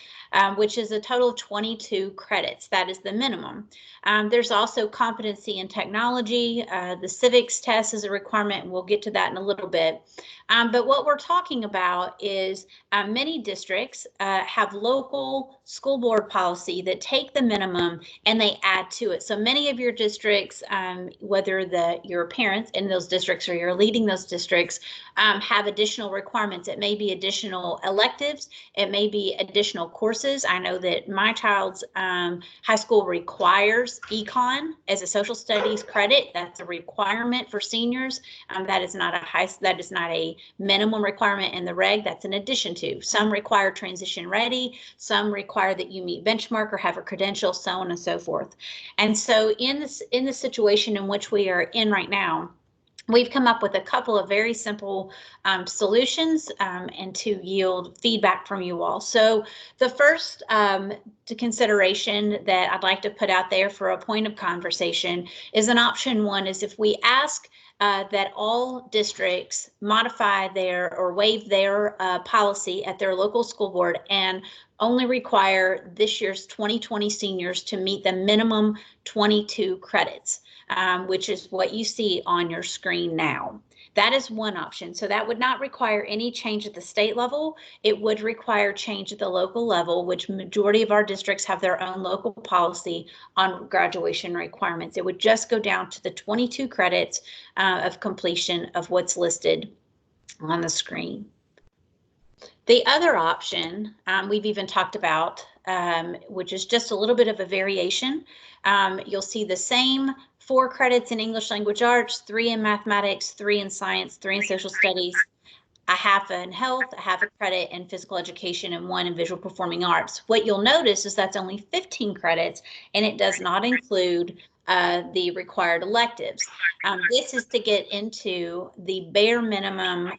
Speaker 6: which is a total of 22 credits. That is the minimum. There's also competency in technology. The Civics Test is a requirement, and we'll get to that in a little bit. But what we're talking about is many districts have local school board policy that take the minimum and they add to it. So many of your districts, whether your parents in those districts or you're leading those districts, have additional requirements. It may be additional electives, it may be additional course courses. I know that my child's high school requires econ as a social studies credit. That's a requirement for seniors. That is not a minimum requirement in the reg. That's an addition to. Some require transition ready. Some require that you meet benchmark or have a credential, so on and so forth. And so in the situation in which we are in right now, we've come up with a couple of very simple solutions and to yield feedback from you all. So the first consideration that I'd like to put out there for a point of conversation is an option one is if we ask that all districts modify their or waive their policy at their local school board and only require this year's 2020 seniors to meet the minimum 22 credits. Which is what you see on your screen now. That is one option. So that would not require any change at the state level. It would require change at the local level, which majority of our districts have their own local policy on graduation requirements. It would just go down to the 22 credits of completion of what's listed on the screen. The other option we've even talked about, which is just a little bit of a variation. You'll see the same 4 credits in English language arts, 3 in mathematics, 3 in science, 3 in social studies, a half in health, a half a credit in physical education, and 1 in visual performing arts. What you'll notice is that's only 15 credits, and it does not include the required electives. This is to get into the bare minimum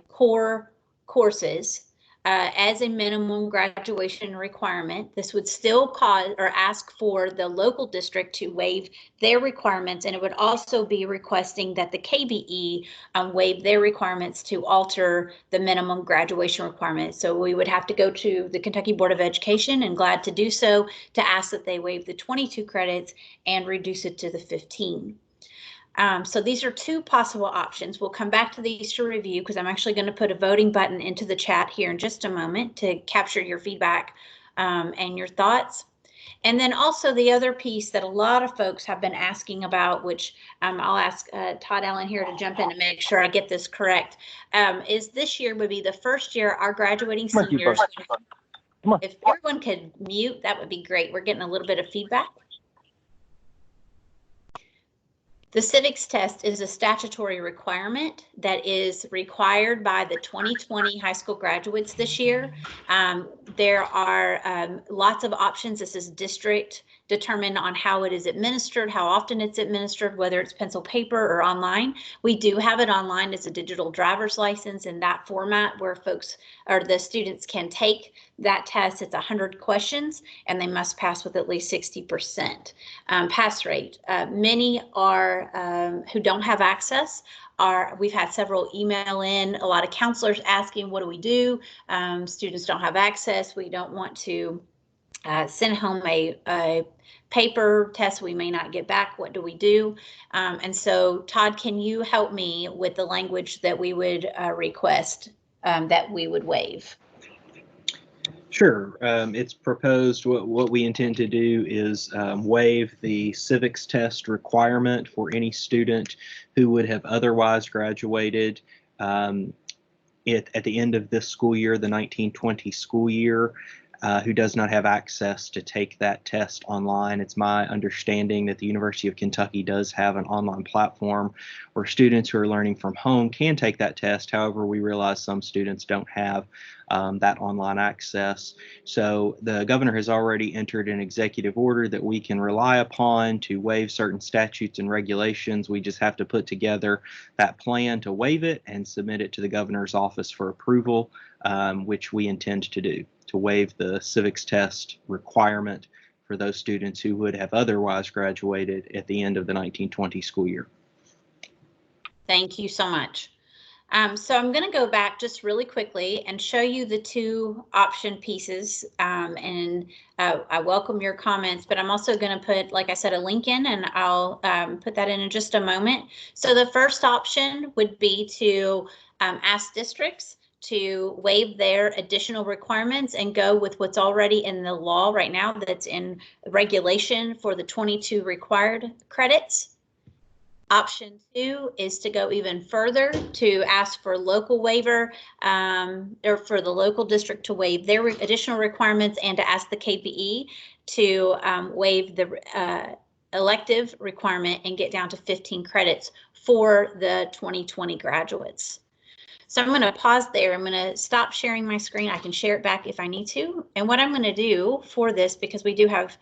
Speaker 6: core courses as a minimum graduation requirement. This would still cause or ask for the local district to waive their requirements, and it would also be requesting that the KBE waive their requirements to alter the minimum graduation requirement. So we would have to go to the Kentucky Board of Education, and glad to do so, to ask that they waive the 22 credits and reduce it to the 15. So these are 2 possible options. We'll come back to these to review because I'm actually going to put a voting button into the chat here in just a moment to capture your feedback and your thoughts. And then also the other piece that a lot of folks have been asking about, which I'll ask Todd Allen here to jump in and make sure I get this correct, is this year would be the first year our graduating seniors. If everyone could mute, that would be great. We're getting a little bit of feedback. The civics test is a statutory requirement that is required by the 2020 high school graduates this year. There are lots of options. This is district determined on how it is administered, how often it's administered, whether it's pencil paper or online. We do have it online as a digital driver's license in that format where folks or the students can take that test. It's 100 questions and they must pass with at least 60% pass rate. Many are who don't have access. We've had several email in, a lot of counselors asking, what do we do? Students don't have access. We don't want to send home a paper test we may not get back. What do we do? And so Todd, can you help me with the language that we would request that we would waive?
Speaker 7: Sure. It's proposed what we intend to do is waive the civics test requirement for any student who would have otherwise graduated at the end of this school year, the 1920 school year, who does not have access to take that test online. It's my understanding that the University of Kentucky does have an online platform where students who are learning from home can take that test. However, we realize some students don't have that online access. So the governor has already entered an executive order that we can rely upon to waive certain statutes and regulations. We just have to put together that plan to waive it and submit it to the governor's office for approval, which we intend to do, to waive the civics test requirement for those students who would have otherwise graduated at the end of the 1920 school year.
Speaker 6: Thank you so much. So I'm going to go back just really quickly and show you the 2 option pieces. I welcome your comments, but I'm also going to put, like I said, a link in, and I'll put that in just a moment. So the first option would be to ask districts to waive their additional requirements and go with what's already in the law right now that's in regulation for the 22 required credits. Option 2 is to go even further, to ask for local waiver, or for the local district to waive their additional requirements, and to ask the KPE to waive the elective requirement and get down to 15 credits for the 2020 graduates. So I'm going to pause there. I'm going to stop sharing my screen. I can share it back if I need to. And what I'm going to do for this, because we do have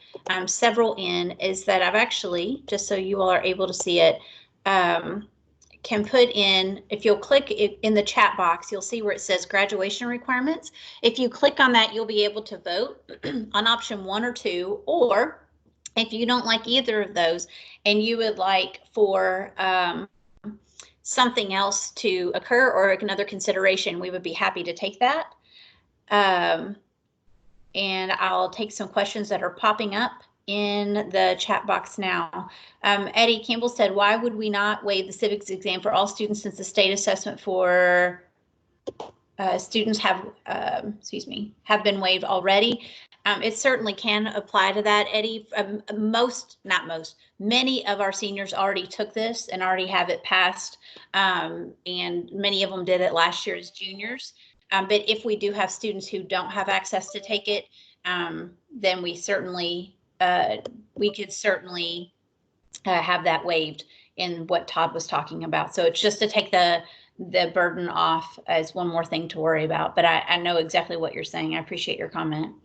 Speaker 6: several in, is that I've actually, just so you all are able to see it, can put in, if you'll click it in the chat box, you'll see where it says graduation requirements. If you click on that, you'll be able to vote on option 1 or 2, or if you don't like either of those and you would like for something else to occur or another consideration, we would be happy to take that. And I'll take some questions that are popping up in the chat box now. Eddie Campbell said, why would we not waive the civics exam for all students since the state assessment for students have been waived already? It certainly can apply to that, Eddie. Many of our seniors already took this and already have it passed, and many of them did it last year as juniors. But if we do have students who don't have access to take it, then we could certainly have that waived in what Todd was talking about. So it's just to take the burden off as one more thing to worry about. But I know exactly what you're saying. I appreciate your comment.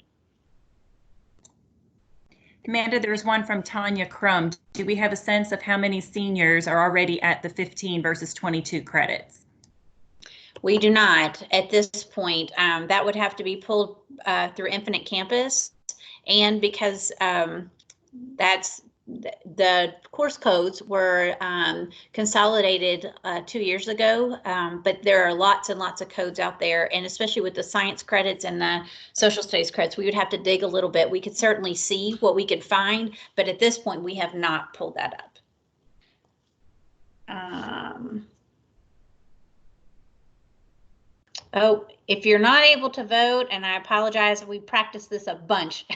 Speaker 1: Amanda, there's one from Tanya Crum. Do we have a sense of how many seniors are already at the 15 versus 22 credits?
Speaker 6: We do not at this point. That would have to be pulled through Infinite Campus, and because that's the course codes were consolidated 2 years ago, but there are lots and lots of codes out there, and especially with the science credits and the social studies credits, we would have to dig a little bit. We could certainly see what we could find, but at this point we have not pulled that up. Oh, if you're not able to vote, and I apologize, we practiced this a bunch,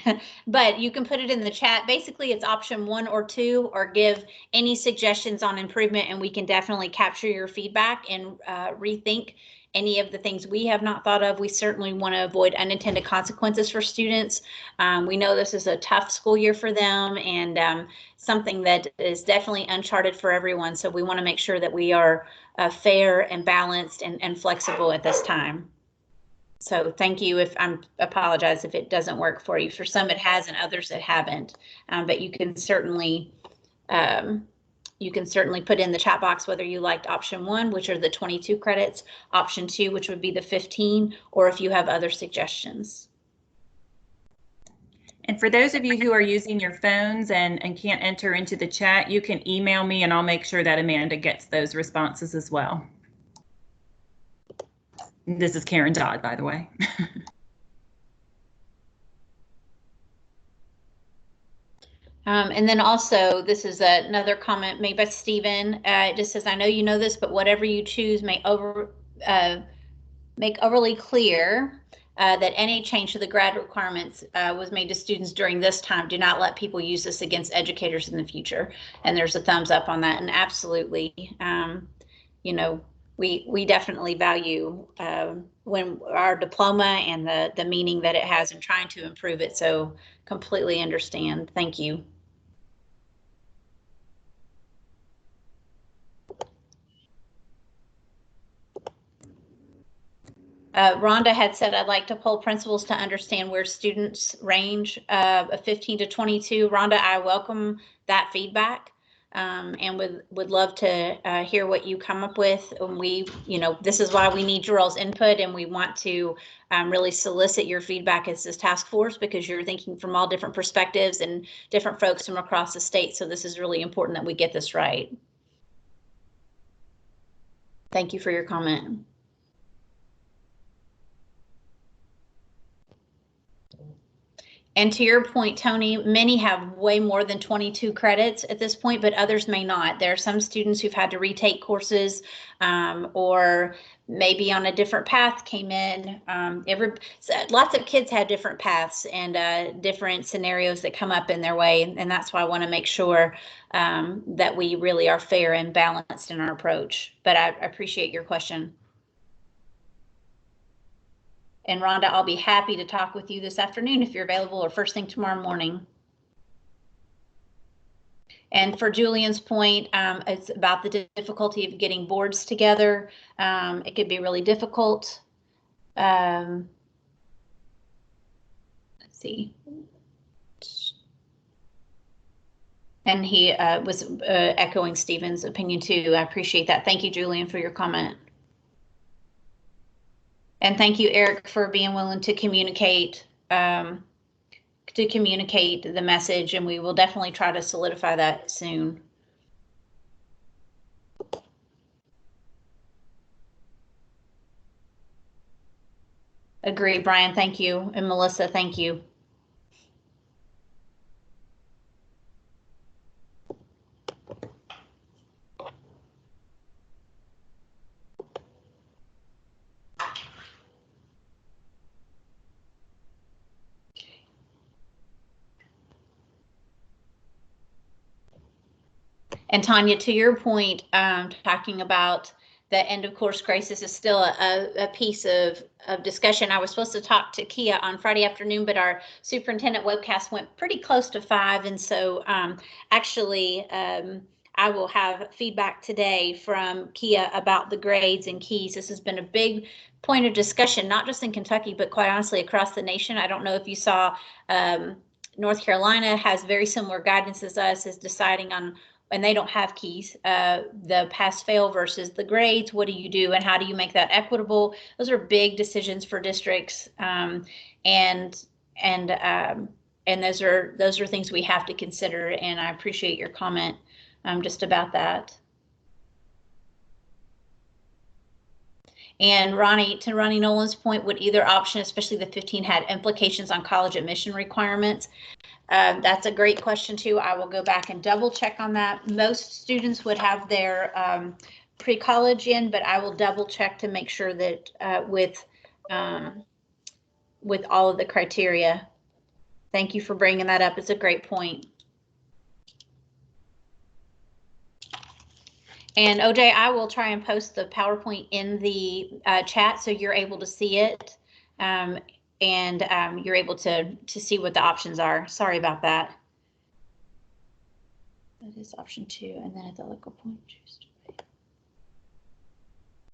Speaker 6: but you can put it in the chat. Basically, it's option 1 or 2, or give any suggestions on improvement, and we can definitely capture your feedback and rethink any of the things we have not thought of. We certainly want to avoid unintended consequences for students. We know this is a tough school year for them, and something that is definitely uncharted for everyone. So we want to make sure that we are fair and balanced and flexible at this time. So thank you. Apologize if it doesn't work for you. For some it has and others it haven't, but you can certainly put in the chat box whether you liked option 1, which are the 22 credits, option 2, which would be the 15, or if you have other suggestions.
Speaker 1: And for those of you who are using your phones and can't enter into the chat, you can email me and I'll make sure that Amanda gets those responses as well. This is Karen Dodd, by the way.
Speaker 6: And then also, this is another comment made by Stephen. It just says, I know you know this, but whatever you choose make overly clear that any change to the grad requirements was made to students during this time. Do not let people use this against educators in the future. And there's a thumbs up on that. And absolutely, you know, we definitely value when our diploma and the meaning that it has and trying to improve it. So completely understand. Thank you. Rhonda had said, I'd like to poll principals to understand where students range of 15 to 22. Rhonda, I welcome that feedback and would love to hear what you come up with. And this is why we need your all's input, and we want to really solicit your feedback as this task force, because you're thinking from all different perspectives and different folks from across the state. So this is really important that we get this right. Thank you for your comment. And to your point, Tony, many have way more than 22 credits at this point, but others may not. There are some students who've had to retake courses or maybe on a different path came in. Lots of kids have different paths and different scenarios that come up in their way. And that's why I want to make sure that we really are fair and balanced in our approach. But I appreciate your question. And Rhonda, I'll be happy to talk with you this afternoon if you're available, or first thing tomorrow morning. And for Julian's point, it's about the difficulty of getting boards together. It could be really difficult. Let's see. And he was echoing Stephen's opinion too. I appreciate that. Thank you, Julian, for your comment. And thank you, Eric, for being willing to communicate the message, and we will definitely try to solidify that soon. Agree, Brian, thank you. And Melissa, thank you. And Tanya, to your point, talking about the end of course grace, this is still a piece of discussion. I was supposed to talk to Kia on Friday afternoon, but our superintendent webcast went pretty close to 5. And so actually, I will have feedback today from Kia about the grades and keys. This has been a big point of discussion, not just in Kentucky, but quite honestly across the nation. I don't know if you saw North Carolina has very similar guidance as us, is deciding on, and they don't have keys, the pass fail versus the grades. What do you do and how do you make that equitable? Those are big decisions for districts. And those are things we have to consider. And I appreciate your comment just about that. And to Ronnie Nolan's point, would either option, especially the 15, had implications on college admission requirements? That's a great question too. I will go back and double check on that. Most students would have their pre-college in, but I will double check to make sure that with all of the criteria. Thank you for bringing that up. It's a great point. And OJ, I will try and post the PowerPoint in the chat so you're able to see it. And you're able to see what the options are. Sorry about that. That is option 2, and then at the local point, choose to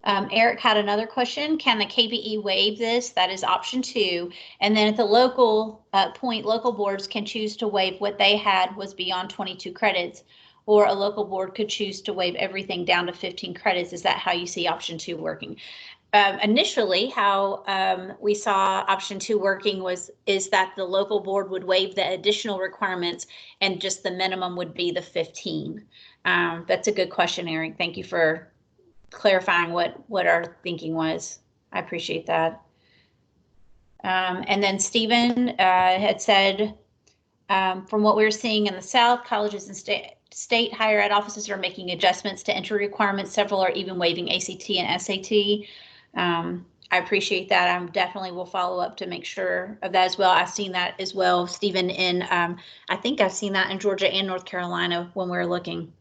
Speaker 6: waive. Eric had another question. Can the KBE waive this? That is option 2. And then at the local point, local boards can choose to waive what they had was beyond 22 credits, or a local board could choose to waive everything down to 15 credits. Is that how you see option 2 working? Initially, how we saw option 2 working is that the local board would waive the additional requirements and just the minimum would be the 15. That's a good question, Eric. Thank you for clarifying what our thinking was. I appreciate that. And then Stephen had said, from what we're seeing in the South, colleges and state higher ed offices are making adjustments to entry requirements. Several are even waiving ACT and SAT. I appreciate that. I definitely will follow up to make sure of that as well. I've seen that as well, Stephen, in I think I've seen that in Georgia and North Carolina when we're looking.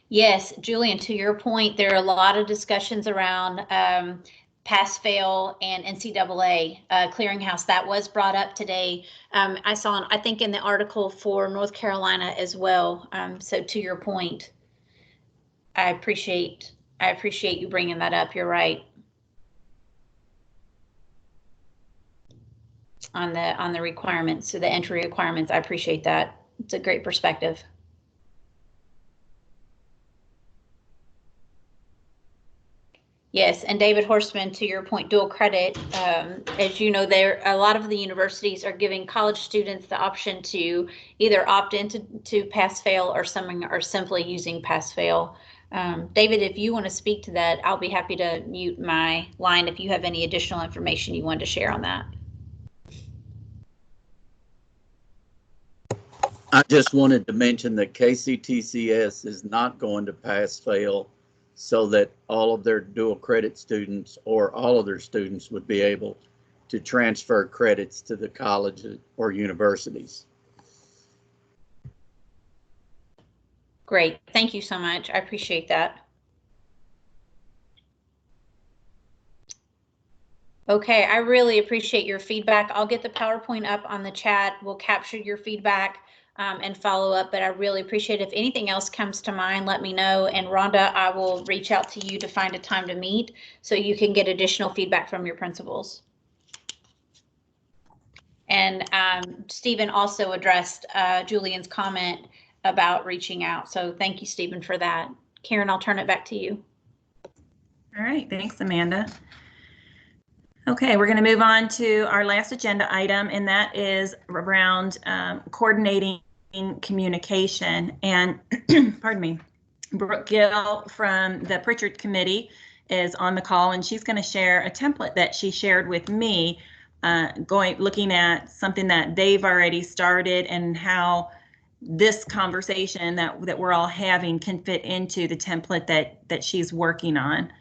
Speaker 6: Yes, Julian, to your point, there are a lot of discussions around pass fail and NCAA clearinghouse. That was brought up today. I saw, I think, in the article for North Carolina as well. So to your point, I appreciate you bringing that up. You're right. On the requirements, so the entry requirements, I appreciate that. It's a great perspective. Yes, and David Horstman, to your point, dual credit. As you know, a lot of the universities are giving college students the option to either opt into pass fail, or some are simply using pass fail. David, if you want to speak to that, I'll be happy to mute my line if you have any additional information you wanted to share on that.
Speaker 8: I just wanted to mention that KCTCS is not going to pass fail so that all of their dual credit students or all of their students would be able to transfer credits to the colleges or universities.
Speaker 6: Great. Thank you so much. I appreciate that. Okay, I really appreciate your feedback. I'll get the PowerPoint up on the chat. We'll capture your feedback and follow up, but I really appreciate it. If anything else comes to mind, let me know. And Rhonda, I will reach out to you to find a time to meet so you can get additional feedback from your principals. And Stephen also addressed Julian's comment about reaching out. So thank you, Stephen, for that. Karen, I'll turn it back to you.
Speaker 1: All right, thanks, Amanda. Okay, we're going to move on to our last agenda item, and that is around coordinating communication. And pardon me, Brooke Gill from the Pritchard Committee is on the call, and she's going to share a template that she shared with me, looking at something that they've already started and how this conversation that we're all having can fit into the template that she's working on.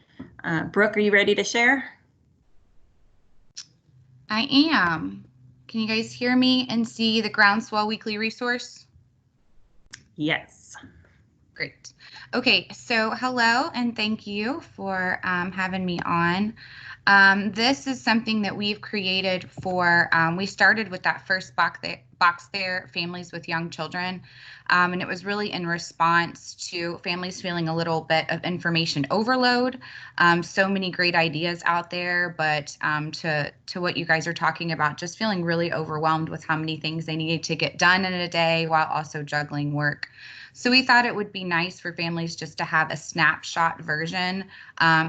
Speaker 1: Brooke, are you ready to share?
Speaker 9: I am. Can you guys hear me and see the Groundswell weekly resource?
Speaker 1: Yes.
Speaker 9: Great. Okay, so hello and thank you for having me on. This is something that we've created for, we started with that first box there, families with young children. And it was really in response to families feeling a little bit of information overload. So many great ideas out there, but to what you guys are talking about, just feeling really overwhelmed with how many things they needed to get done in a day while also juggling work. So we thought it would be nice for families just to have a snapshot version.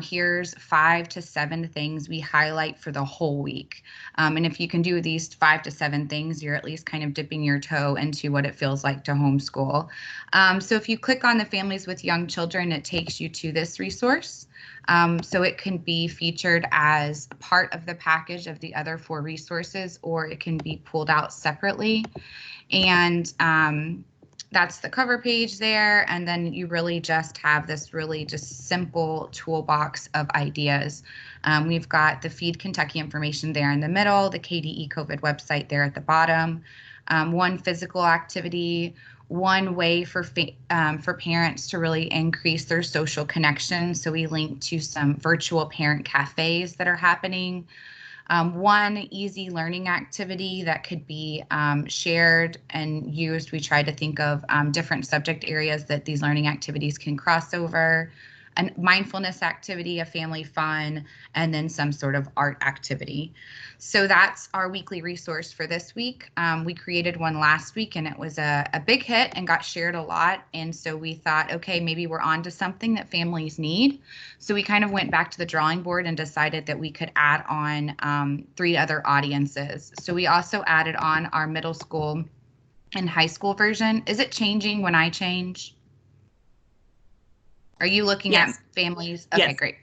Speaker 9: Here's 5 to 7 things we highlight for the whole week. And if you can do these 5 to 7 things, you're at least kind of dipping your toe into what it feels like to homeschool. So if you click on the families with young children, it takes you to this resource. So it can be featured as part of the package of the other 4 resources, or it can be pulled out separately. And that's the cover page there. And then you really just have this really just simple toolbox of ideas. We've got the Feed Kentucky information there in the middle, the KDE COVID website there at the bottom, 1 physical activity, 1 way for parents to really increase their social connection. So we link to some virtual parent cafes that are happening. 1 easy learning activity that could be shared and used. We try to think of different subject areas that these learning activities can cross over. A mindfulness activity, a family fun, and then some sort of art activity. So that's our weekly resource for this week. We created 1 last week and it was a big hit and got shared a lot. And so we thought, okay, maybe we're on to something that families need. So we kind of went back to the drawing board and decided that we could add on 3 other audiences. So we also added on our middle school and high school version. Is it changing when I change? Are you looking
Speaker 1: Yes.
Speaker 9: at families? Okay,
Speaker 1: Yes.
Speaker 9: great.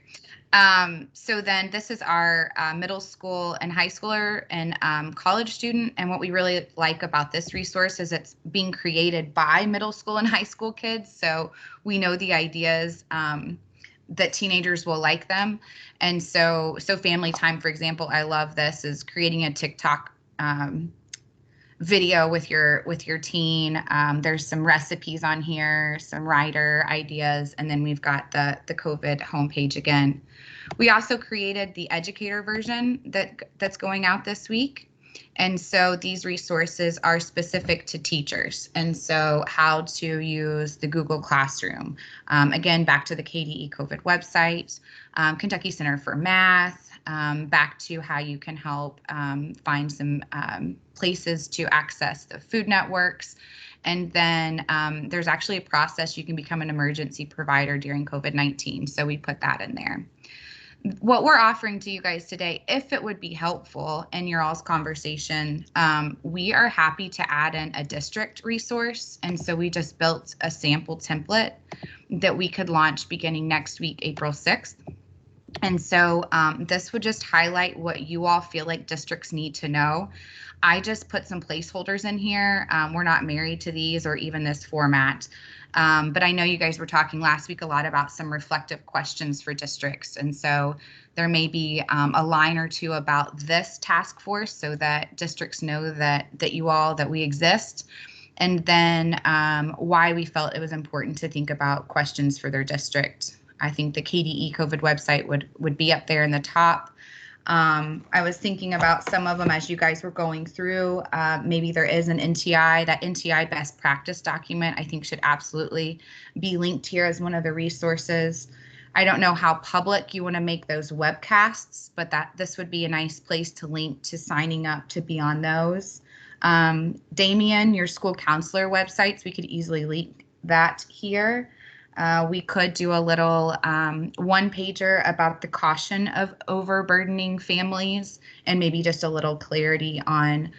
Speaker 9: So then this is our middle school and high schooler and college student. And what we really like about this resource is it's being created by middle school and high school kids. So we know the ideas that teenagers will like them. And so family time, for example, I love this, is creating a TikTok video with your teen. There's some recipes on here, some writer ideas, and then we've got the COVID homepage again. We also created the educator version that's going out this week. And so these resources are specific to teachers. And so how to use the Google Classroom. Again, back to the KDE COVID website, Kentucky Center for Math, back to how you can help find some places to access the food networks. And then there's actually a process you can become an emergency provider during COVID-19. So we put that in there. What we're offering to you guys today, if it would be helpful in your all's conversation, we are happy to add in a district resource. And so we just built a sample template. that we could launch beginning next week, April 6th. And so this would just highlight what you all feel like districts need to know. I just put some placeholders in here. We're not married to these or even this format. But I know you guys were talking last week a lot about some reflective questions for districts. And so there may be a line or two about this task force so that districts know that we exist. And then why we felt it was important to think about questions for their district. I think the KDE COVID website would be up there in the top. I was thinking about some of them as you guys were going through. Maybe there is an NTI. That NTI best practice document I think should absolutely be linked here as one of the resources. I don't know how public you want to make those webcasts, but this would be a nice place to link to signing up to be on those. Damien, your school counselor websites, we could easily link that here. We could do a little one-pager about the caution of overburdening families and maybe just a little clarity on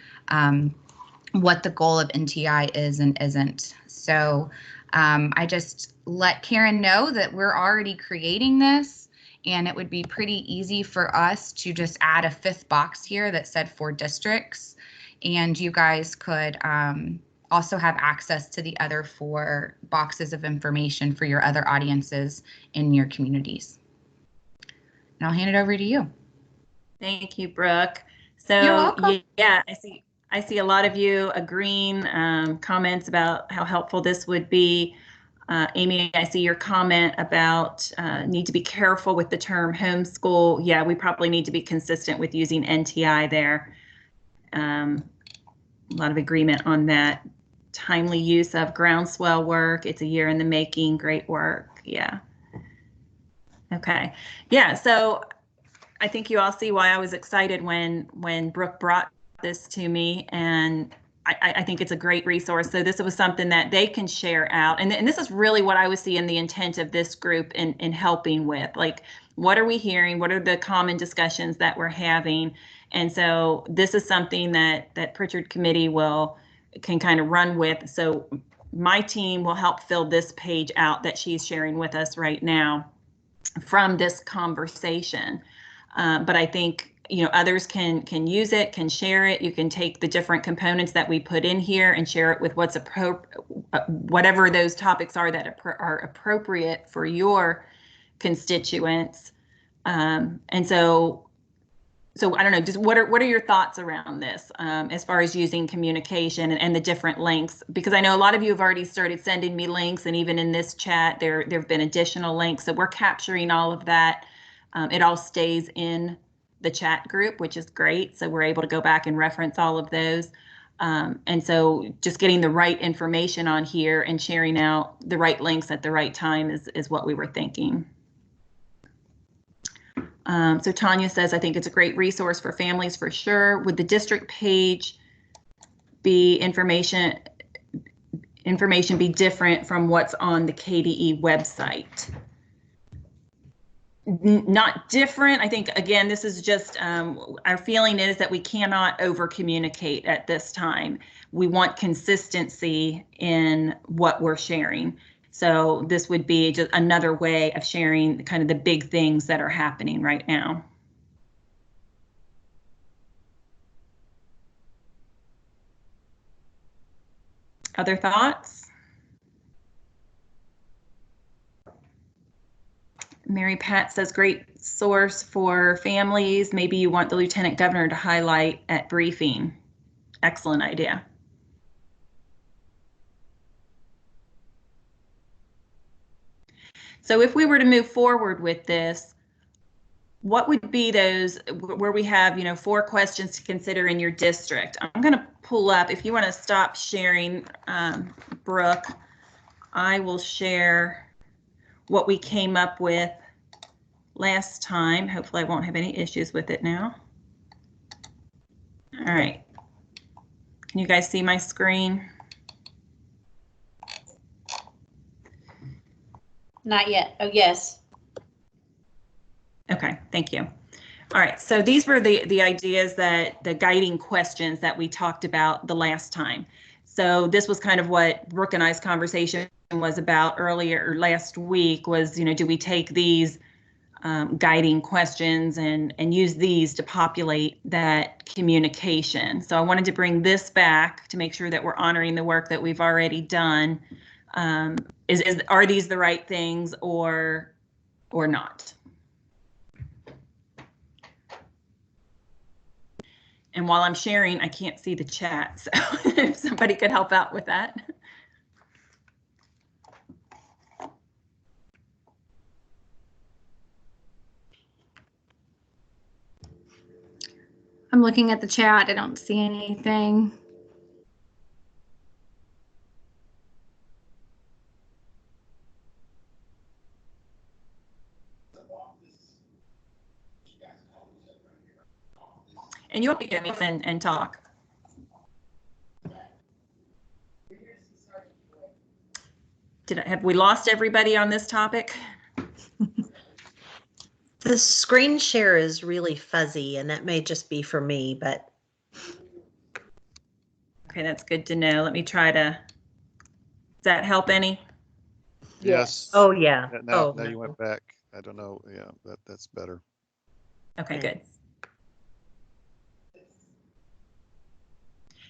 Speaker 9: what the goal of NTI is and isn't. So I just let Karen know that we're already creating this, and it would be pretty easy for us to just add a 5th box here that said for districts, and you guys could also have access to the other 4 boxes of information for your other audiences in your communities. And I'll hand it over to you.
Speaker 1: Thank you, Brooke. So
Speaker 9: You're welcome.
Speaker 1: Yeah, I see a lot of you agreeing, comments about how helpful this would be. Amy, I see your comment about need to be careful with the term homeschool. Yeah, we probably need to be consistent with using NTI there. A lot of agreement on that. Timely use of groundswell work. It's a year in the making. Great work. Yeah. Okay. Yeah. So I think you all see why I was excited when Brooke brought this to me, and I think it's a great resource. So this was something that they can share out, and this is really what I was seeing the intent of this group in helping with. Like, what are we hearing? What are the common discussions that we're having? And so this is something that Pritchard Committee can kind of run with. So my team will help fill this page out that she's sharing with us right now from this conversation. But I think, others can use it, can share it. You can take the different components that we put in here and share it with whatever those topics are that are appropriate for your constituents. And so I don't know, just what are your thoughts around this as far as using communication and the different links? Because I know a lot of you have already started sending me links, and even in this chat, there have been additional links. So we're capturing all of that. It all stays in the chat group, which is great. So we're able to go back and reference all of those. And so just getting the right information on here and sharing out the right links at the right time is what we were thinking. So Tanya says, I think it's a great resource for families for sure. Would the district page be information be different from what's on the KDE website? Not different. I think, again, this is just our feeling is that we cannot over communicate at this time. We want consistency in what we're sharing. So this would be just another way of sharing kind of the big things that are happening right now. Other thoughts? Mary Pat says, great source for families. Maybe you want the Lieutenant Governor to highlight at briefing. Excellent idea. So if we were to move forward with this, what would be those where we have, 4 questions to consider in your district? I'm going to pull up, if you want to stop sharing, Brooke, I will share what we came up with last time. Hopefully I won't have any issues with it now. All right. Can you guys see my screen?
Speaker 6: Not yet. Oh, yes.
Speaker 1: Okay, thank you. All right, so these were the ideas, that the guiding questions that we talked about the last time. So this was kind of what Brooke and I's conversation was about earlier last week was, you know, do we take these guiding questions and use these to populate that communication? So I wanted to bring this back to make sure that we're honoring the work that we've already done. Are these the right things or not? And while I'm sharing, I can't see the chat, so if somebody could help out with that.
Speaker 3: I'm looking at the chat. I don't see anything.
Speaker 1: And you'll be getting and talk. Have we lost everybody on this topic?
Speaker 10: The screen share is really fuzzy, and that may just be for me, but.
Speaker 1: Okay, that's good to know. Let me try to, does that help any?
Speaker 11: Yes.
Speaker 10: Oh, yeah.
Speaker 11: Now you went back. I don't know. Yeah, that's better.
Speaker 1: Okay, good.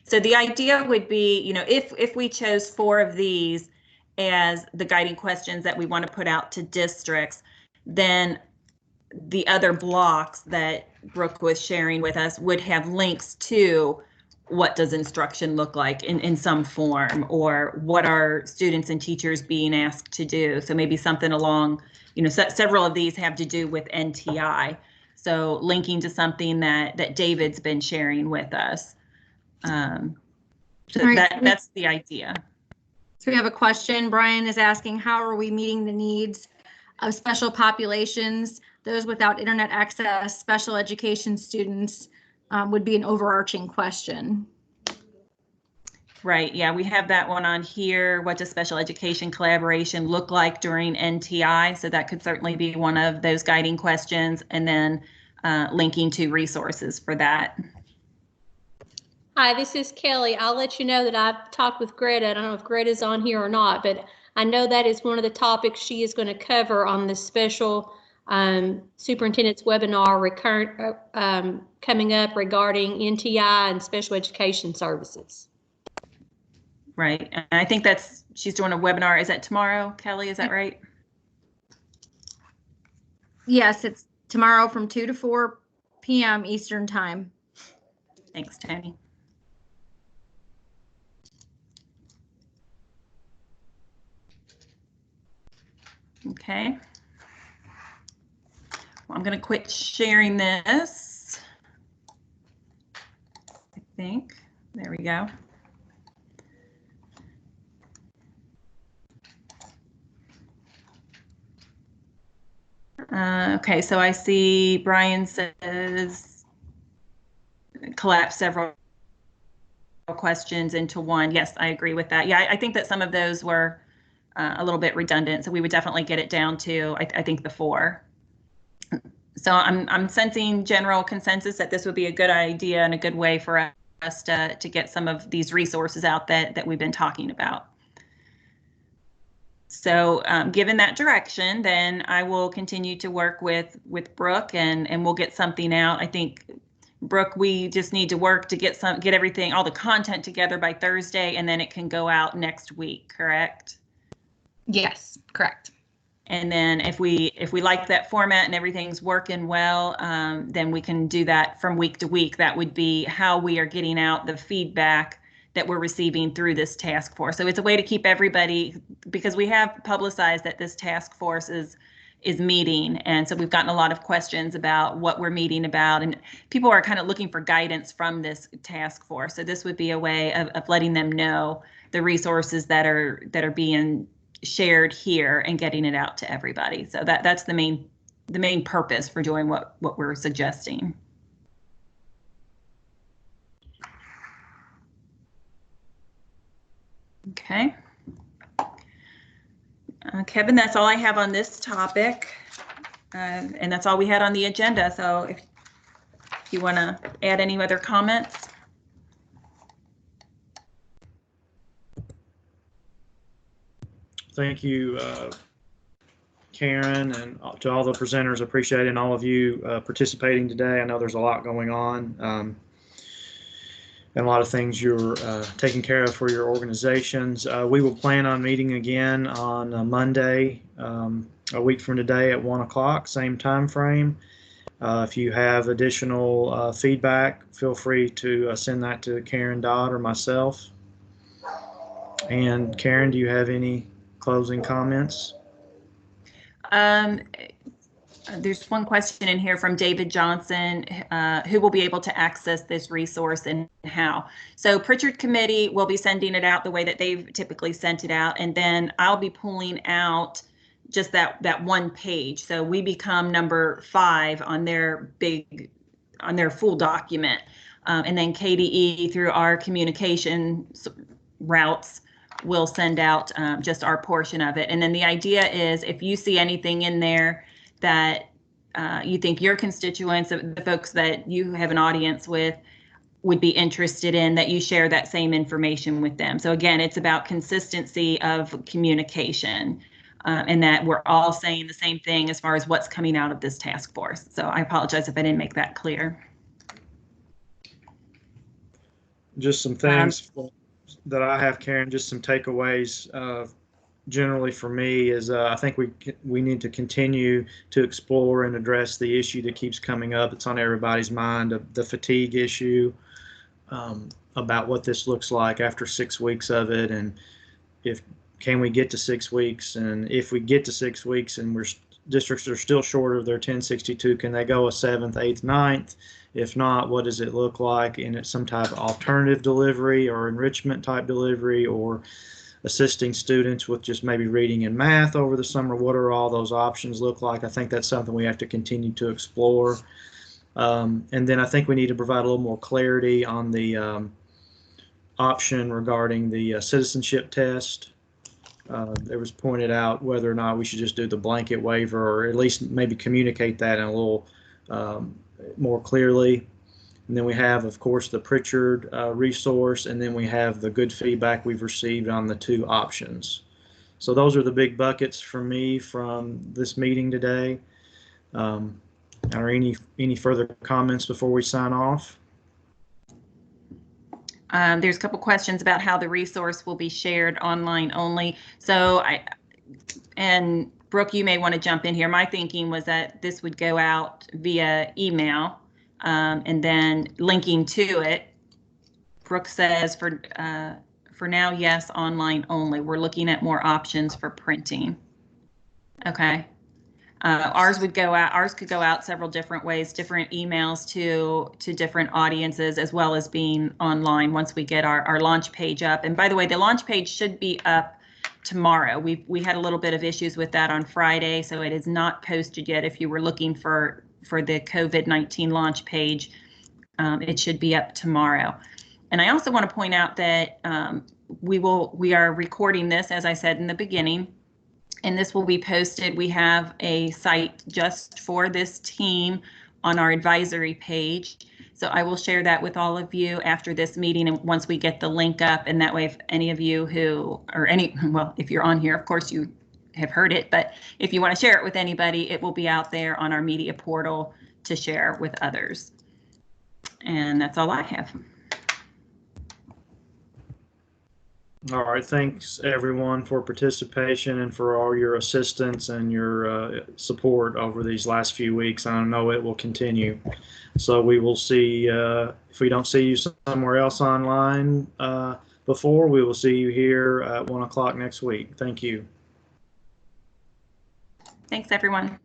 Speaker 1: So the idea would be, you know, if we chose 4 of these as the guiding questions that we want to put out to districts, then the other blocks that Brooke was sharing with us would have links to what does instruction look like in some form, or what are students and teachers being asked to do. So maybe something along, you know, several of these have to do with NTI. So linking to something that David's been sharing with us. So
Speaker 3: Right.
Speaker 1: that's the idea.
Speaker 3: So we have a question. Brian is asking, how are we meeting the needs of special populations? Those without internet access, special education students would be an overarching question.
Speaker 1: Right, yeah, we have that one on here. What does special education collaboration look like during NTI? So that could certainly be one of those guiding questions, and then linking to resources for that.
Speaker 4: Hi, this is Kelly. I'll let you know that I've talked with Greta. I don't know if Greta's on here or not, but I know that is one of the topics she is going to cover on the special superintendent's webinar coming up regarding NTI and special education services.
Speaker 1: Right, and I think she's doing a webinar. Is that tomorrow, Kelly? Is that right?
Speaker 3: Yes, it's tomorrow from 2 to 4 p.m. Eastern time.
Speaker 1: Thanks, Tony. Okay. Well, I'm going to quit sharing this. I think. There we go. Okay, so I see Brian says collapse several questions into one. Yes, I agree with that. Yeah, I think that some of those were a little bit redundant, so we would definitely get it down to, I think, the 4. So I'm sensing general consensus that this would be a good idea and a good way for us to get some of these resources out that we've been talking about. So given that direction, then I will continue to work with Brooke and we'll get something out. I think, Brooke, we just need to work to get everything, all the content together by Thursday, and then it can go out next week, correct?
Speaker 3: Yes, correct.
Speaker 1: And then if we like that format and everything's working well, then we can do that from week to week. That would be how we are getting out the feedback that we're receiving through this task force. So it's a way to keep everybody, because we have publicized that this task force is meeting. And so we've gotten a lot of questions about what we're meeting about, and people are kind of looking for guidance from this task force. So this would be a way of letting them know the resources that are being shared here and getting it out to everybody. So that's the main purpose for doing what we're suggesting. Okay. Kevin, that's all I have on this topic, and that's all we had on the agenda. So if you want to add any other comments.
Speaker 2: Thank you, Karen, and to all the presenters. Appreciate it, and all of you participating today. I know there's a lot going on, and a lot of things you're taking care of for your organizations. We will plan on meeting again on Monday, a week from today at 1 o'clock, same time frame. If you have additional feedback, feel free to send that to Karen Dodd or myself. And Karen, do you have any closing comments?
Speaker 1: There's one question in here from David Johnson, who will be able to access this resource and how. So Pritchard Committee will be sending it out the way that they've typically sent it out, and then I'll be pulling out just that one page. So we become number 5 on their full document, and then KDE through our communication routes will send out just our portion of it. And then the idea is, if you see anything in there that you think your constituents, the folks that you have an audience with, would be interested in, that you share that same information with them. So again, it's about consistency of communication, and that we're all saying the same thing as far as what's coming out of this task force. So I apologize if I didn't make that clear.
Speaker 2: Just some things that I have, Karen, just some takeaways generally for me is I think we need to continue to explore and address the issue that keeps coming up. It's on everybody's mind, the fatigue issue, about what this looks like after 6 weeks of it, and can we get to 6 weeks, and if we get to 6 weeks and districts are still short of their 1062, can they go a 7th, 8th, 9th? If not, what does it look like in some type of alternative delivery or enrichment type delivery, or assisting students with just maybe reading and math over the summer? What are all those options look like? I think that's something we have to continue to explore. And then I think we need to provide a little more clarity on the option regarding the citizenship test. There was pointed out whether or not we should just do the blanket waiver, or at least maybe communicate that in a little more clearly. And then we have, of course, the Pritchard resource, and then we have the good feedback we've received on the 2 options. So those are the big buckets for me from this meeting today. Are any further comments before we sign off?
Speaker 1: There's a couple questions about how the resource will be shared online only. So and Brooke, you may want to jump in here. My thinking was that this would go out via email, and then linking to it. Brooke says for now, yes, online only. We're looking at more options for printing. Okay. Ours could go out several different ways, different emails to different audiences, as well as being online once we get our launch page up. And by the way, the launch page should be up tomorrow. We had a little bit of issues with that on Friday, so it is not posted yet. If you were looking for the COVID-19 launch page, it should be up tomorrow. And I also want to point out that we are recording this, as I said in the beginning, and this will be posted. We have a site just for this team on our advisory page. So I will share that with all of you after this meeting, and once we get the link up, and that way if any of you if you're on here, of course you have heard it, but if you want to share it with anybody, it will be out there on our media portal to share with others. And that's all I have.
Speaker 2: All right, thanks everyone for participation and for all your assistance and your support over these last few weeks. I know it will continue. So we will see, if we don't see you somewhere else online before, we will see you here at 1 o'clock next week. Thank you.
Speaker 1: Thanks, everyone.